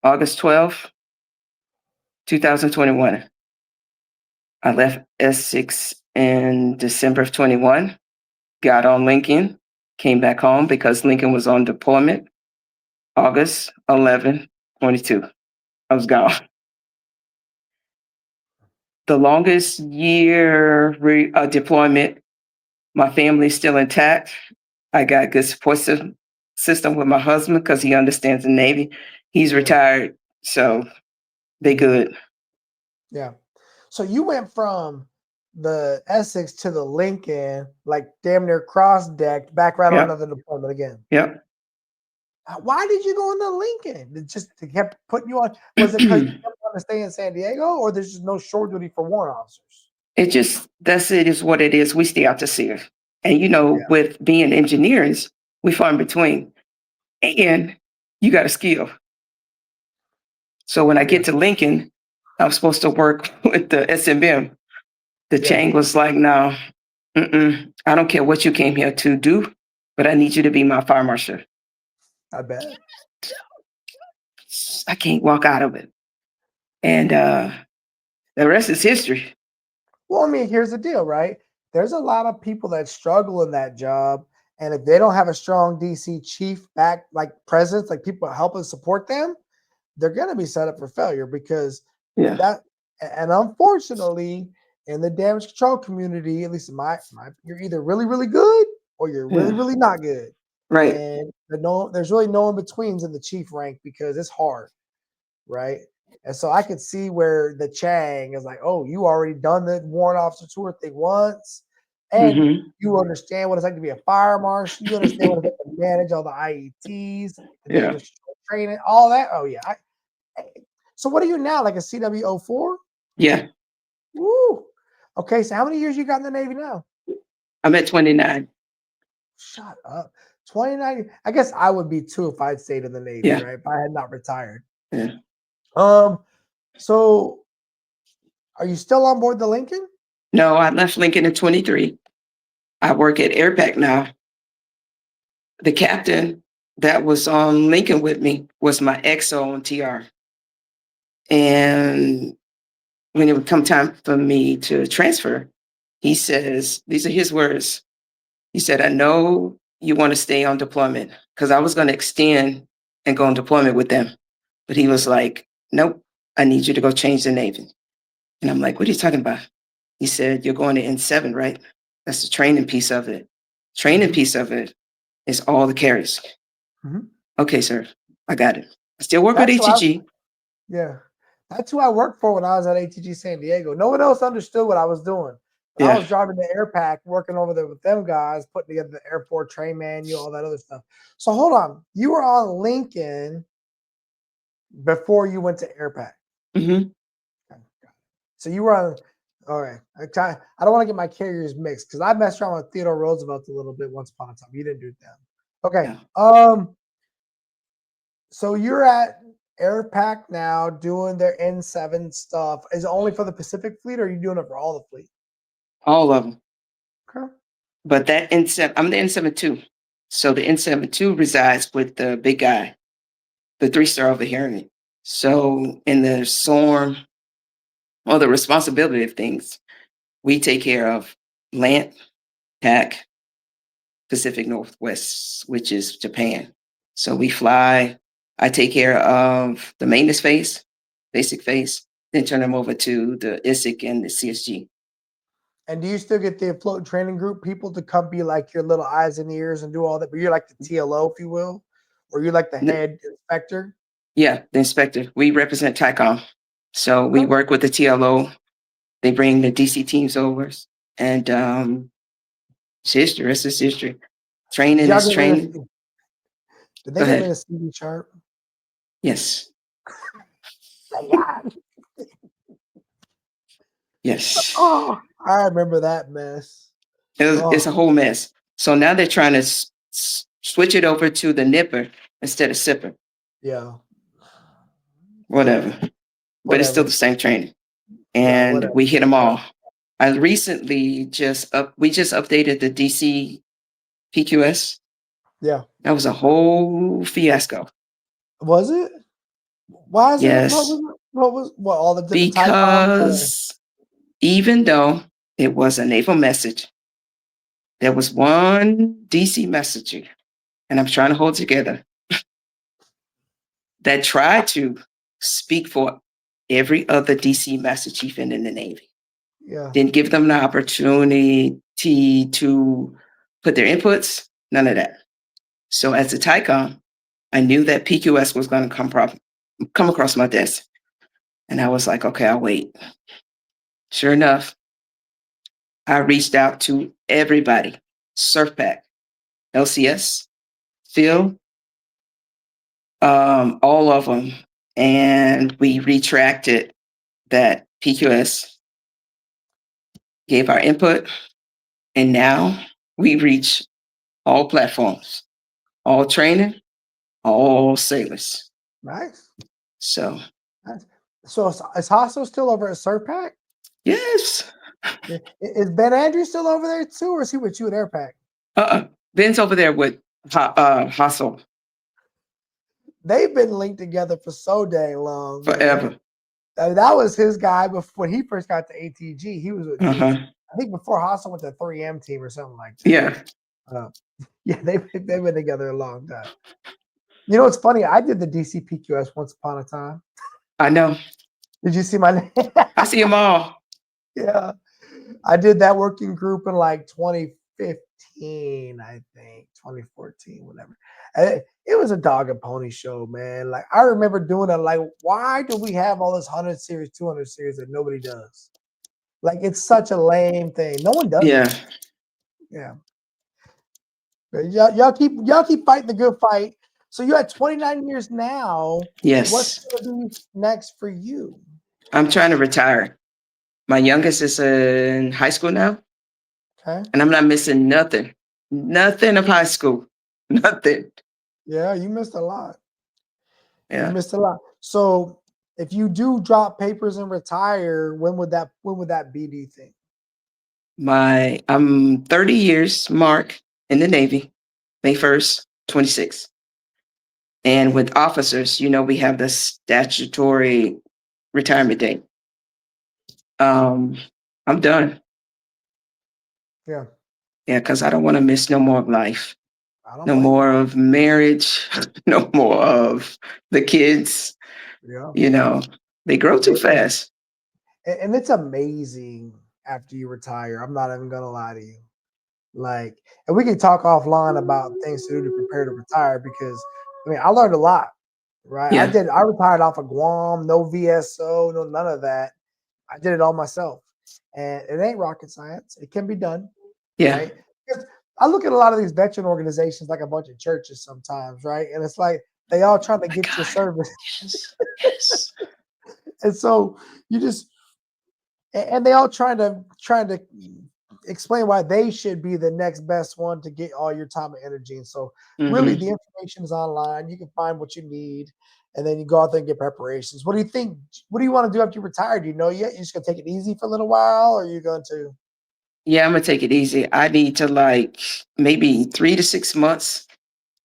August 12th, 2021. I left Essex in December of 21, got on Lincoln, came back home because Lincoln was on deployment. August 11, 22. I was gone. The longest year deployment, my family's still intact. I got a good support system with my husband because he understands the Navy. He's retired, so they good. Yeah. So you went from the Essex to the Lincoln, like damn near cross-decked, back right Yep. on another deployment again. Yep. Why did you go into Lincoln? It just kept putting you on. Was it because you didn't want to stay in San Diego, or there's just no shore duty for warrant officers? It is what it is. We stay out to sea. And with being engineers, we fall in between. And you got a skill. So when I get to Lincoln, I'm supposed to work with the SMM. The Chang was like, no, I don't care what you came here to do, but I need you to be my fire marshal. I bet. I can't walk out of it. And the rest is history. Well, I mean, here's the deal, right? There's a lot of people that struggle in that job, and if they don't have a strong DC chief back, like presence, like people help and support them, they're going to be set up for failure because and unfortunately, in the damage control community, at least in my you're either really, really good or you're really, really not good. Right. And there's really no in betweens in the chief rank because it's hard, right? And so I could see where the Chang is like, oh, you already done the warrant officer tour thing once, and you understand what it's like to be a fire marshal. You understand what it's like to manage all the IETs, the damage control training, all that. Oh yeah. So what are you now? Like a CW04? Yeah. Woo. Okay, so how many years you got in the Navy now? I'm at 29. Shut up. 29. I guess I would be too if I'd stayed in the Navy, right? If I had not retired. Yeah. So are you still on board the Lincoln? No, I left Lincoln in 23. I work at AirPac now. The captain that was on Lincoln with me was my XO on TR. And when it would come time for me to transfer, he says, these are his words. He said, I know you want to stay on deployment, because I was going to extend and go on deployment with them. But he was like, nope, I need you to go change the Navy. And I'm like, what are you talking about? He said, you're going to N7, right? That's the training piece of it. Training piece of it is all the carriers. Mhm. Okay, sir, I got it. I still work That's with who I, ATG. yeah. That's who I worked for when I was at ATG San Diego. No one else understood what I was doing. But I Yeah. was driving the airpack, working over there with them guys, putting together the airport train manual, all that other stuff. So hold on. You were on Lincoln before you went to airpack. hmm So you were on. All right. I don't want to get my carriers mixed because I messed around with Theodore Roosevelt a little bit once upon a time. You didn't do that. Okay. Yeah. So you're at Airpack now doing their N7 stuff. Is it only for the Pacific Fleet, or are you doing it for all the fleet? All of them. Okay. But that N7, I'm the N72. So the N72 resides with the big guy, the 3-star over here. So in the SORM, or the responsibility of things, we take care of land, PAC, Pacific Northwest, which is Japan. So we fly. I take care of the maintenance phase, basic phase, then turn them over to the ISIC and the CSG. And do you still get the float training group people to come be like your little eyes and ears and do all that? But you're like the TLO, if you will, or you're like the head inspector? Yeah, the inspector. We represent TICOM. So we Okay. work with the TLO. They bring the DC teams over. And it's history. It's just history. Training Y'all is get rid of- training. Did they Go get rid ahead. of CD Sharp? Yes. Yeah. Yes. Oh, I remember that mess. It's a Oh, whole mess. So now they're trying to switch it over to the nipper instead of sipper. yeah. Whatever. But it's still Whatever. the same training. Yeah, And whatever. we hit them all. I recently we just updated the DC PQS. Yeah. That was a whole fiasco. Was it? Why is it? Yes. What was all the different type? Because even though it was a naval message, there was one DC messenger, and I'm trying to hold together, that tried to speak for every other DC master chief in the Navy. Yeah. Didn't give them the opportunity to put their inputs, none of that. So as a TICOM, I knew that PQS was going to come across my desk. And I was like, okay, I'll wait. Sure enough, I reached out to everybody, SurfPack, LCS, Phil, all of them. And we retracted that PQS, gave our input, and now we reach all platforms, all training, all sailors. Nice. So, Nice. So is Hasso still over at Serpac? yes. Is Ben Andrews still over there too, or is he with you at Airpac? Ben's over there with Hassel They've been linked together for so dang long. forever. Man. That was his guy before when he first got to ATG. He was with I think before Hasso went to 3M team or something like that. Yeah. Yeah, they've been together a long time. You know what's funny? I did the DC PQS once upon a time. I know. Did you see my name? I see them all. Yeah. I did that working group in like 2015, I think, 2014, whatever. It was a dog and pony show, man. Like I remember doing it. Like, why do we have all this 100 series, 200 series that nobody does? Like, it's such a lame thing. No one does. Yeah. It. Yeah. But y'all keep fighting the good fight. So you had 29 years now. Yes. What's going to be next for you? I'm trying to retire. My youngest is in high school now. Okay. And I'm not missing nothing. Nothing of high school. Nothing. Yeah, you missed a lot. Yeah. You missed a lot. So if you do drop papers and retire, when would that be, do you think? I'm 30 years mark in the Navy, May 1st, 26. And with officers, we have the statutory retirement date. I'm done. Yeah. Yeah, because I don't want to miss no more of life. No blame more of marriage, no more of the kids. Yeah. They grow too fast. And it's amazing after you retire. I'm not even gonna lie to you. Like, and we can talk offline about things to do to prepare to retire because I mean I learned a lot, right? Yeah. I retired off of Guam, no VSO, no none of that. I did it all myself. And it ain't rocket science. It can be done, Yeah. right? Because I look at a lot of these veteran organizations like a bunch of churches sometimes, right? And it's like they all trying to My get your God. service. Yes. Yes. And so you just and they all trying to explain why they should be the next best one to get all your time and energy. And so really Mm-hmm. the information is online. You can find what you need and then you go out there and get preparations. What do you think? What do you want to do after you retire? Do you know yet? You're just gonna take it easy for a little while, or are you going to Yeah, I'm gonna take it easy. I need to like maybe 3 to 6 months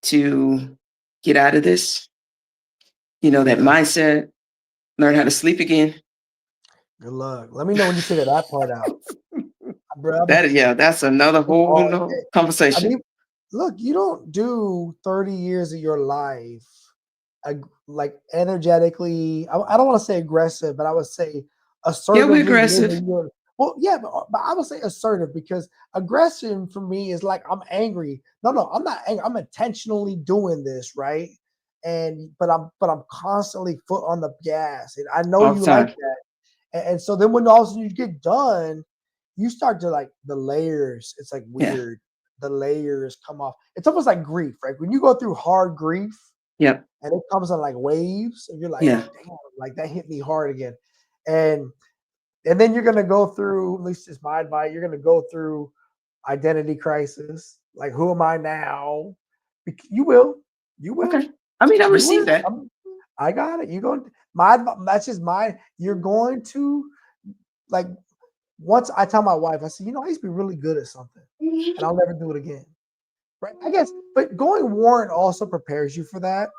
to get out of this. That mindset, learn how to sleep again. good luck? Let me know when you figure that part out. Bro, That's another it's whole hard. no I conversation. mean, look, you don't do 30 years of your life like energetically. I don't want to say aggressive, but I would say Yeah, we're assertively aggressive. living your. Well, yeah, but I would say assertive because aggression for me is like I'm angry. No, I'm not angry. I'm intentionally doing this, right? And but I'm constantly foot on the gas, and I know All the you like time. that. And so then when all of a sudden you get done, you start to like the layers. It's like Yeah. weird. The layers come off. It's almost like grief, right? When you go through hard grief Yep. and it comes on like waves, and you're like, Yeah. damn, like that hit me hard again. And and then you're gonna go through, at least it's my advice, you're gonna go through identity crisis. Like, who am I now? You will. You will. Okay. I mean, I You will. received that. I got it. You going my that's just my you're going to like once I tell my wife, I said, I used to be really good at something and I'll never do it again. Right. I guess, but going warrant also prepares you for that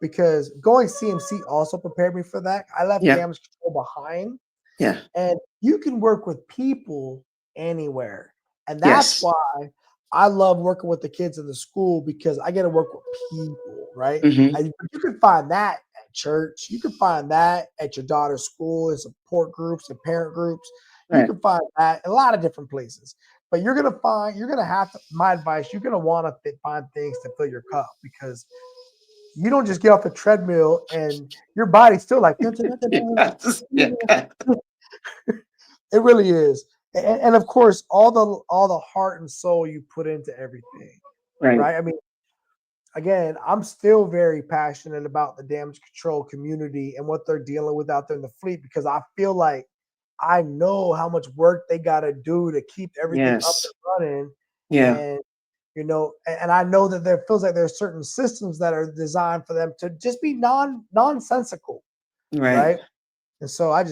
because going CMC also prepared me for that. I left Yeah. damage control behind, Yeah. and you can work with people anywhere. And that's Yes. why I love working with the kids in the school because I get to work with people, right? Mm-hmm. And you can find that at church. You can find that at your daughter's school and support groups and parent groups. You Right. can find that in a lot of different places. But you're gonna have to. My advice: you're gonna want to find things to fill your cup because you don't just get off the treadmill and your body's still like Yes. Yeah. it really is. And of course, all the heart and soul you put into everything, Right. right? I mean, again, I'm still very passionate about the damage control community and what they're dealing with out there in the fleet because I feel like I know how much work they got to do to keep everything up Yes. and running. Yeah. And and I know that there feels like there's certain systems that are designed for them to just be nonsensical, Right. right? And so I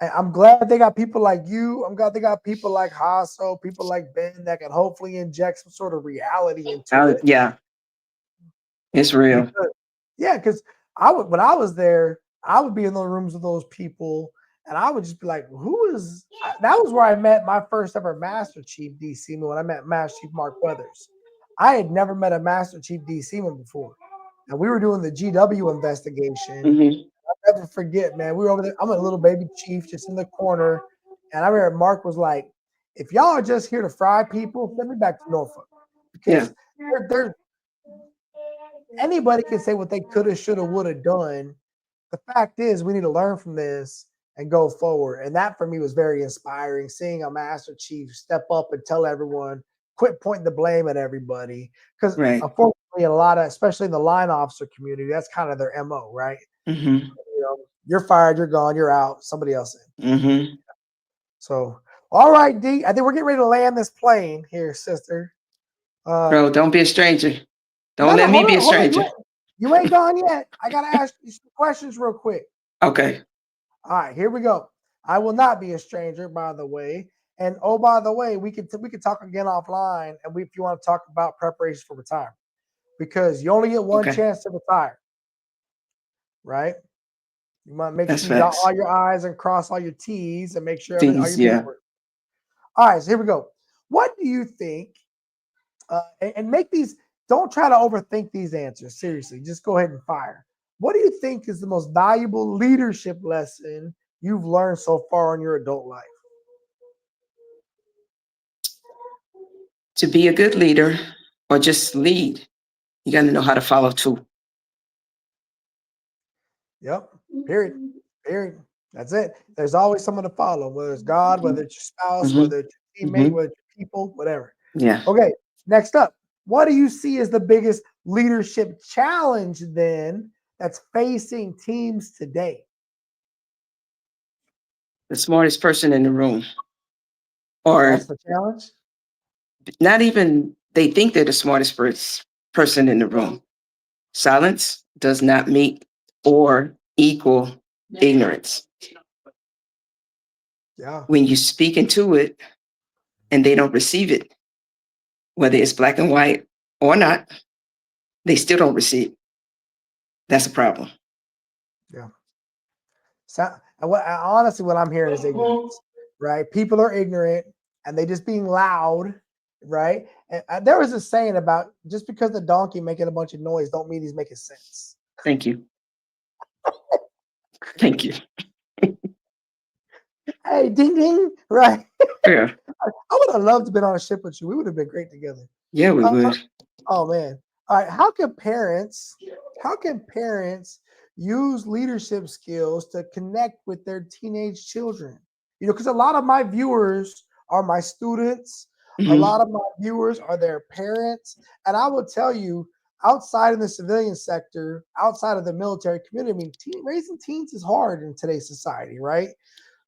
I'm glad they got people like you. I'm glad they got people like Hasso, people like Ben that can hopefully inject some sort of reality into it. Yeah. It's real. Because yeah, because I would when I was there, I would be in the rooms with those people, and I would just be like, "Who is?" That was where I met my first ever Master Chief DC man when I met Master Chief Mark Weathers. I had never met a Master Chief DC man before, and we were doing the GW investigation. Mm-hmm. I'll never forget, man. We were over there. I'm a little baby chief just in the corner, and I remember Mark was like, "If y'all are just here to fry people, send me back to Norfolk Yeah. because they're anybody can say what they coulda, shoulda, woulda done. The fact is, we need to learn from this and go forward. And that for me was very inspiring. Seeing a Master Chief step up and tell everyone, quit pointing the blame at everybody. Because Right. unfortunately, a lot of, especially in the line officer community, that's kind of their MO, right? Mm-hmm. You're fired, you're gone, you're out, somebody else in. Mm-hmm. So, all right, D. I think we're getting ready to land this plane here, sister. Bro, don't be a stranger. No, Don't no, let me hold be on, a hold on. stranger. You ain't gone yet. I gotta ask you some questions real quick. Okay. All right, here we go. I will not be a stranger, by the way. And oh, by the way, we could talk again offline, and if you want to talk about preparations for retirement, because you only get one Okay. chance to retire, right? You might make That's sure you dot facts. all your I's and cross all your T's and make sure all Things, your B's yeah. work. All right, so here we go. What do you think? And make these. Don't try to overthink these answers. Seriously, just go ahead and fire. What do you think is the most valuable leadership lesson you've learned so far in your adult life? To be a good leader or just lead, you got to know how to follow too. Yep. Period. Period. That's it. There's always someone to follow, whether it's God, whether it's your spouse, Hmm. whether it's your teammate, Hmm. whether it's your people, whatever. Yeah. Okay. Next up, what do you see as the biggest leadership challenge then that's facing teams today? The smartest person in the room, That's or the challenge. not even they think they're the smartest person in the room. Silence does not make or equal ignorance. Yeah. When you speak into it and they don't receive it, whether it's black and white or not, they still don't receive. That's a problem. Yeah. So, honestly, what I'm hearing is ignorance, right? People are ignorant and they just being loud, right? And there was a saying about just because the donkey making a bunch of noise don't mean he's making sense. Thank you. Thank you. Hey, ding ding, right? Yeah. I would have loved to been on a ship with you. We would have been great together. Yeah, we Uh, would. oh man. All right. How can parents use leadership skills to connect with their teenage children? Because a lot of my viewers are my students, a Mhm. lot of my viewers are their parents. And I will tell you, outside in the civilian sector, outside of the military community, I mean, raising teens is hard in today's society, right?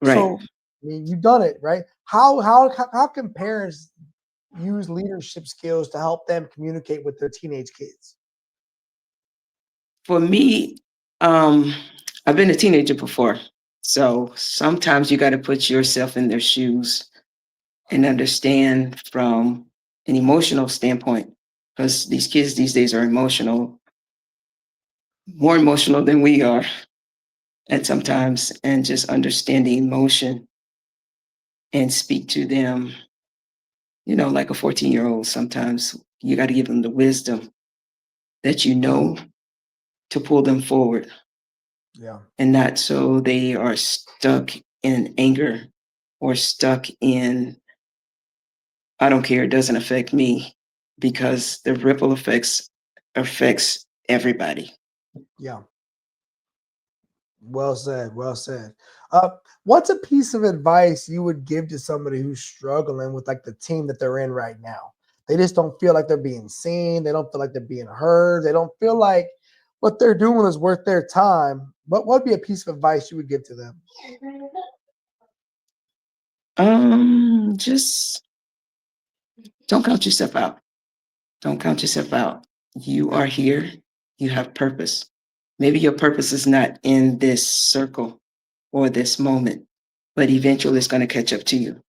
Right. So, I mean, you've done it, right? How can parents use leadership skills to help them communicate with their teenage kids? For me, um, I've been a teenager before. So sometimes you got to put yourself in their shoes and understand from an emotional standpoint, because these kids these days are emotional, more emotional than we are at sometimes, and just understand the emotion and speak to them, like a 14-year-old. Sometimes you got to give them the wisdom that to pull them forward, Yeah. and not so they are stuck in anger or stuck in, I don't care, it doesn't affect me, because the ripple effects affects everybody. Yeah. Well said. Well said. Uh, what's a piece of advice you would give to somebody who's struggling with like the team that they're in right now? They just don't feel like they're being seen. They don't feel like they're being heard. They don't feel like what they're doing is worth their time. What would be a piece of advice you would give to them? Just don't count yourself out. Don't count yourself out. You Yeah. are here. You have purpose. Maybe your purpose is not in this circle or this moment, but eventually it's going to catch up to you.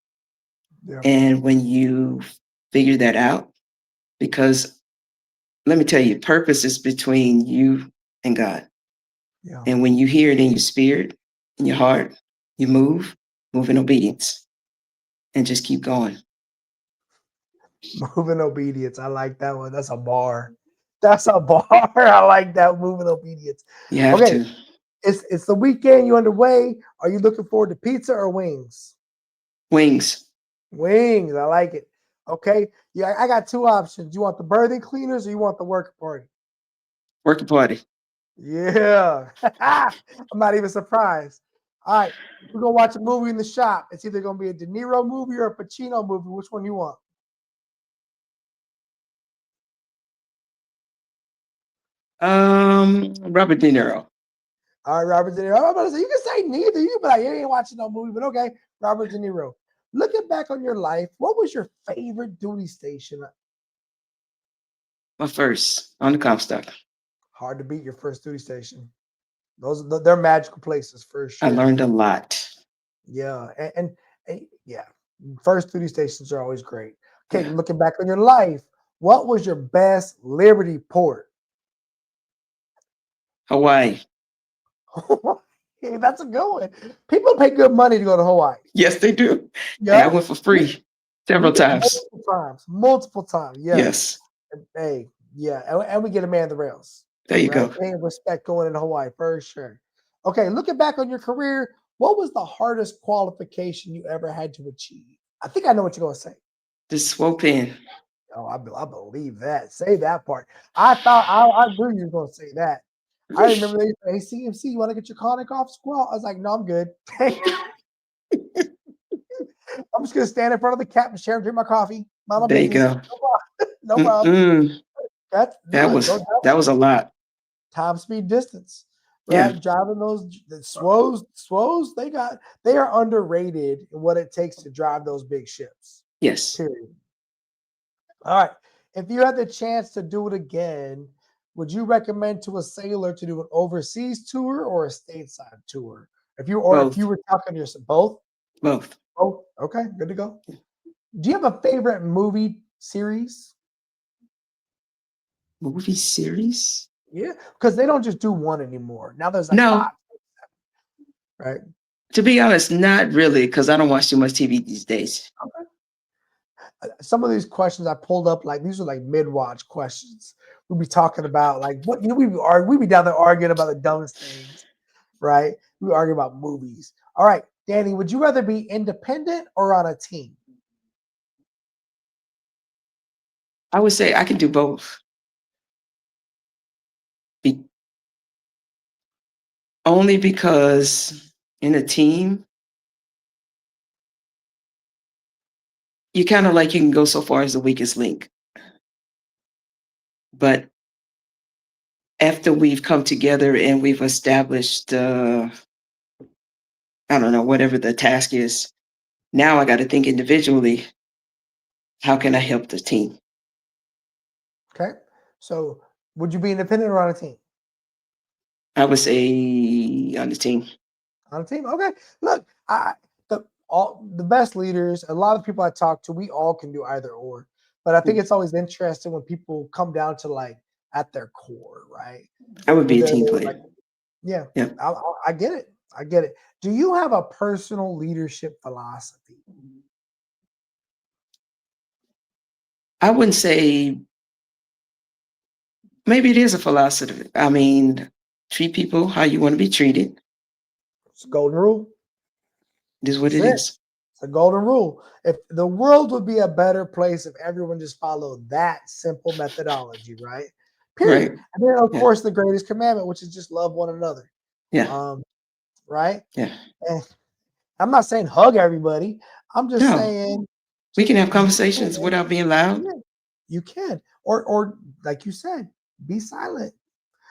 Yeah. And when you figure that out, because let me tell you, purpose is between you and God. Yeah. And when you hear it in your spirit, in your heart, you move in obedience, and just keep going. Moving obedience. I like that one. That's a bar. That's a bar. I like that moving obedience. You have Okay, to. it's the weekend. You underway. Are you looking forward to pizza or wings? Wings, Wings. I like it. Okay. Yeah, I got two options. You want the birthing cleaners or you want the work party? working party. Yeah. I'm not even surprised. All right. We're gonna watch a movie in the shop. It's either gonna be a De Niro movie or a Pacino movie. Which one you want? Robert De Niro. All right, Robert De Niro. I'm about to say you can say neither. You can be like, you ain't watching no movie, but okay, Robert De Niro. Looking back on your life, what was your favorite duty station? My first on the Comstock. Hard to beat your first duty station. They're magical places for I sure. learned a lot. Yeah, and yeah, first duty stations are always great. Okay, Yeah. looking back on your life, what was your best Liberty port? Hawaii. Hey, that's a good one. People pay good money to go to Hawaii. Yes, they do. Hey, I Yep. went for free several times. Multiple times. Multiple times. Yes. Yes. Hey, yeah. And we get a man the rails. There you right? go. Paying respect going into Hawaii for sure. Okay, looking back on your career, what was the hardest qualification you ever had to achieve? I think I know what you're gonna say. The swope in. Oh, I believe that. Say that part. I knew you were gonna say that. I remember they say, "Hey, CMC, you want to get your conic off squat?" I was like, "No, I'm good. I'm just gonna stand in front of the captain's chair and drink my coffee, mind my There you business. go. No problem. No problem. Mm-mm. That's look, go down That was a lot. time, speed, distance, Yeah. right? Driving those the swoes, they are underrated in what it takes to drive those big ships. Yes. Period. All right. If you had the chance to do it again, would you recommend to a sailor to do an overseas tour or a stateside tour? If you Both. were talking to yourself, both? Both. Both. Okay, good to go. Do you have a favorite movie series? Movie series? Yeah, because they don't just do one anymore. Now there's like five, No. right? To be honest, not really, because I don't watch too much TV these days. Some of these questions I pulled up, like these are like mid-watch questions. We'll be talking about like what we be down there arguing about the dumbest things, right? We argue about movies. All right, Danny, would you rather be independent or on a team? I would say I can do both. Be- Only because in a team, you kind of like you can go so far as the weakest link. But after we've come together and we've established, I don't know, whatever the task is, now I got to think individually, how can I help the team? Okay, so would you be independent or on a team? I would say on the team. On a team, okay. Look, the best leaders, a lot of people I talk to, we all can do either or. But I think it's always interesting when people come down to like at their core, right? I would be a Whether team they're like, player. yeah, Yeah. I get it. I get it. Do you have a personal leadership philosophy? I wouldn't say, maybe it is a philosophy. I mean, treat people how you want to be treated. It's a golden rule. It is what That's it it. is. It's a golden rule. If the world would be a better place if everyone just followed that simple methodology, right? Period. Right. And then, of Yeah. course, the greatest commandment, which is just love one another. Yeah. Um, right? Yeah. And I'm not saying hug everybody. I'm just No, saying we can just have be conversations silent. without being loud. Yeah, you can. Or like you said, be silent.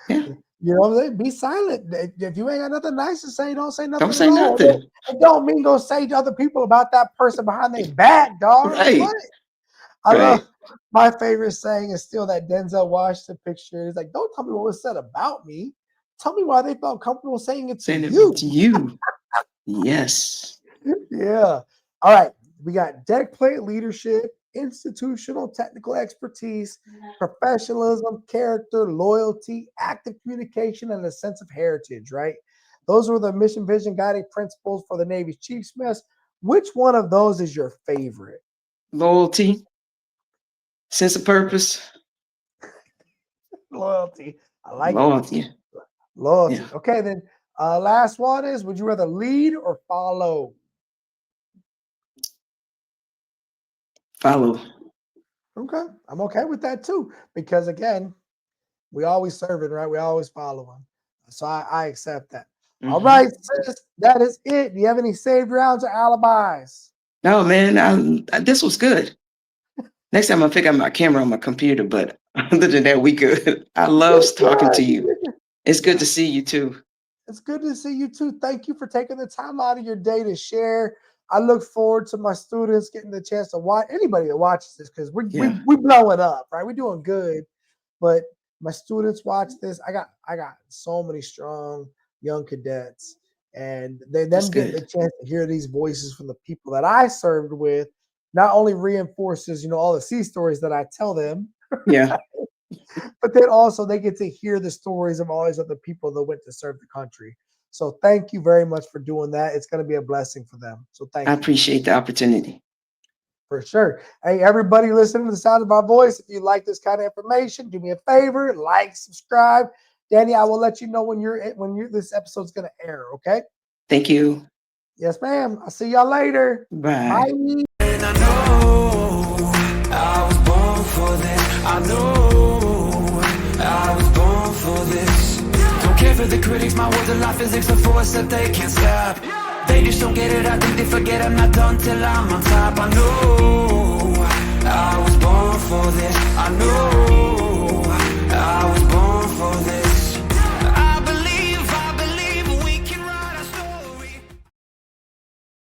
Yeah. You know what I'm saying? Be silent. If you ain't got nothing nice to say, don't say Don't nothing at say all. nothing. It don't mean go say to other people about that person behind their back, dog. Like Right. what? I Right. love my favorite saying is still that Denzel Washington picture. It's like, don't tell me what was said about me. Tell me why they felt comfortable saying it to Saying it you. to you. Yes. Yeah. All right. We got deck plate leadership, institutional technical expertise, professionalism, character, loyalty, active communication, and a sense of heritage, right? Those were the mission, vision, guiding principles for the Navy's Chief Smiths. Which one of those is your favorite? Loyalty, sense of purpose, Loyalty. I like it. loyalty. Yeah. Loyalty. Okay, then last one is would you rather lead or follow? Follow. Okay, I'm okay with that too. Because again, we always serving, right? We always following. So I accept that. All Hmm. right, sis, that is it. Do you have any saved rounds or alibis? No, man, this was good. Next time I'll pick up my camera on my computer, but other than that, we good. I love You're talking to good. you. You're good. It's good Yeah, to see you too. it's good to see you too. Thank you for taking the time out of your day to share. I look forward to my students getting the chance to watch anybody that watches this because Yeah, we blowing up, right? We're doing good. But my students watch this. I got so many strong young cadets, and that's them getting the good. chance to hear these voices from the people that I served with not only reinforces all the sea stories that I tell them, Yeah, but then also they get to hear the stories of all these other people that went to serve the country. So thank you very much for doing that. It's going to be a blessing for them. So I thank you. appreciate the opportunity. For sure. Hey, everybody listening to the sound of my voice, if you like this kind of information, do me a favor, like, subscribe. Danny, I will let you know when this episode's gonna air, okay? Thank you. Yes, ma'am. I'll see y'all later. Bye. Bye. And I know I was born for this. I know I was born for this. Don't care for the critics, my words are like physics, a force that they can't stop. They just don't get it, I think they forget I'm not done till I'm on top. I know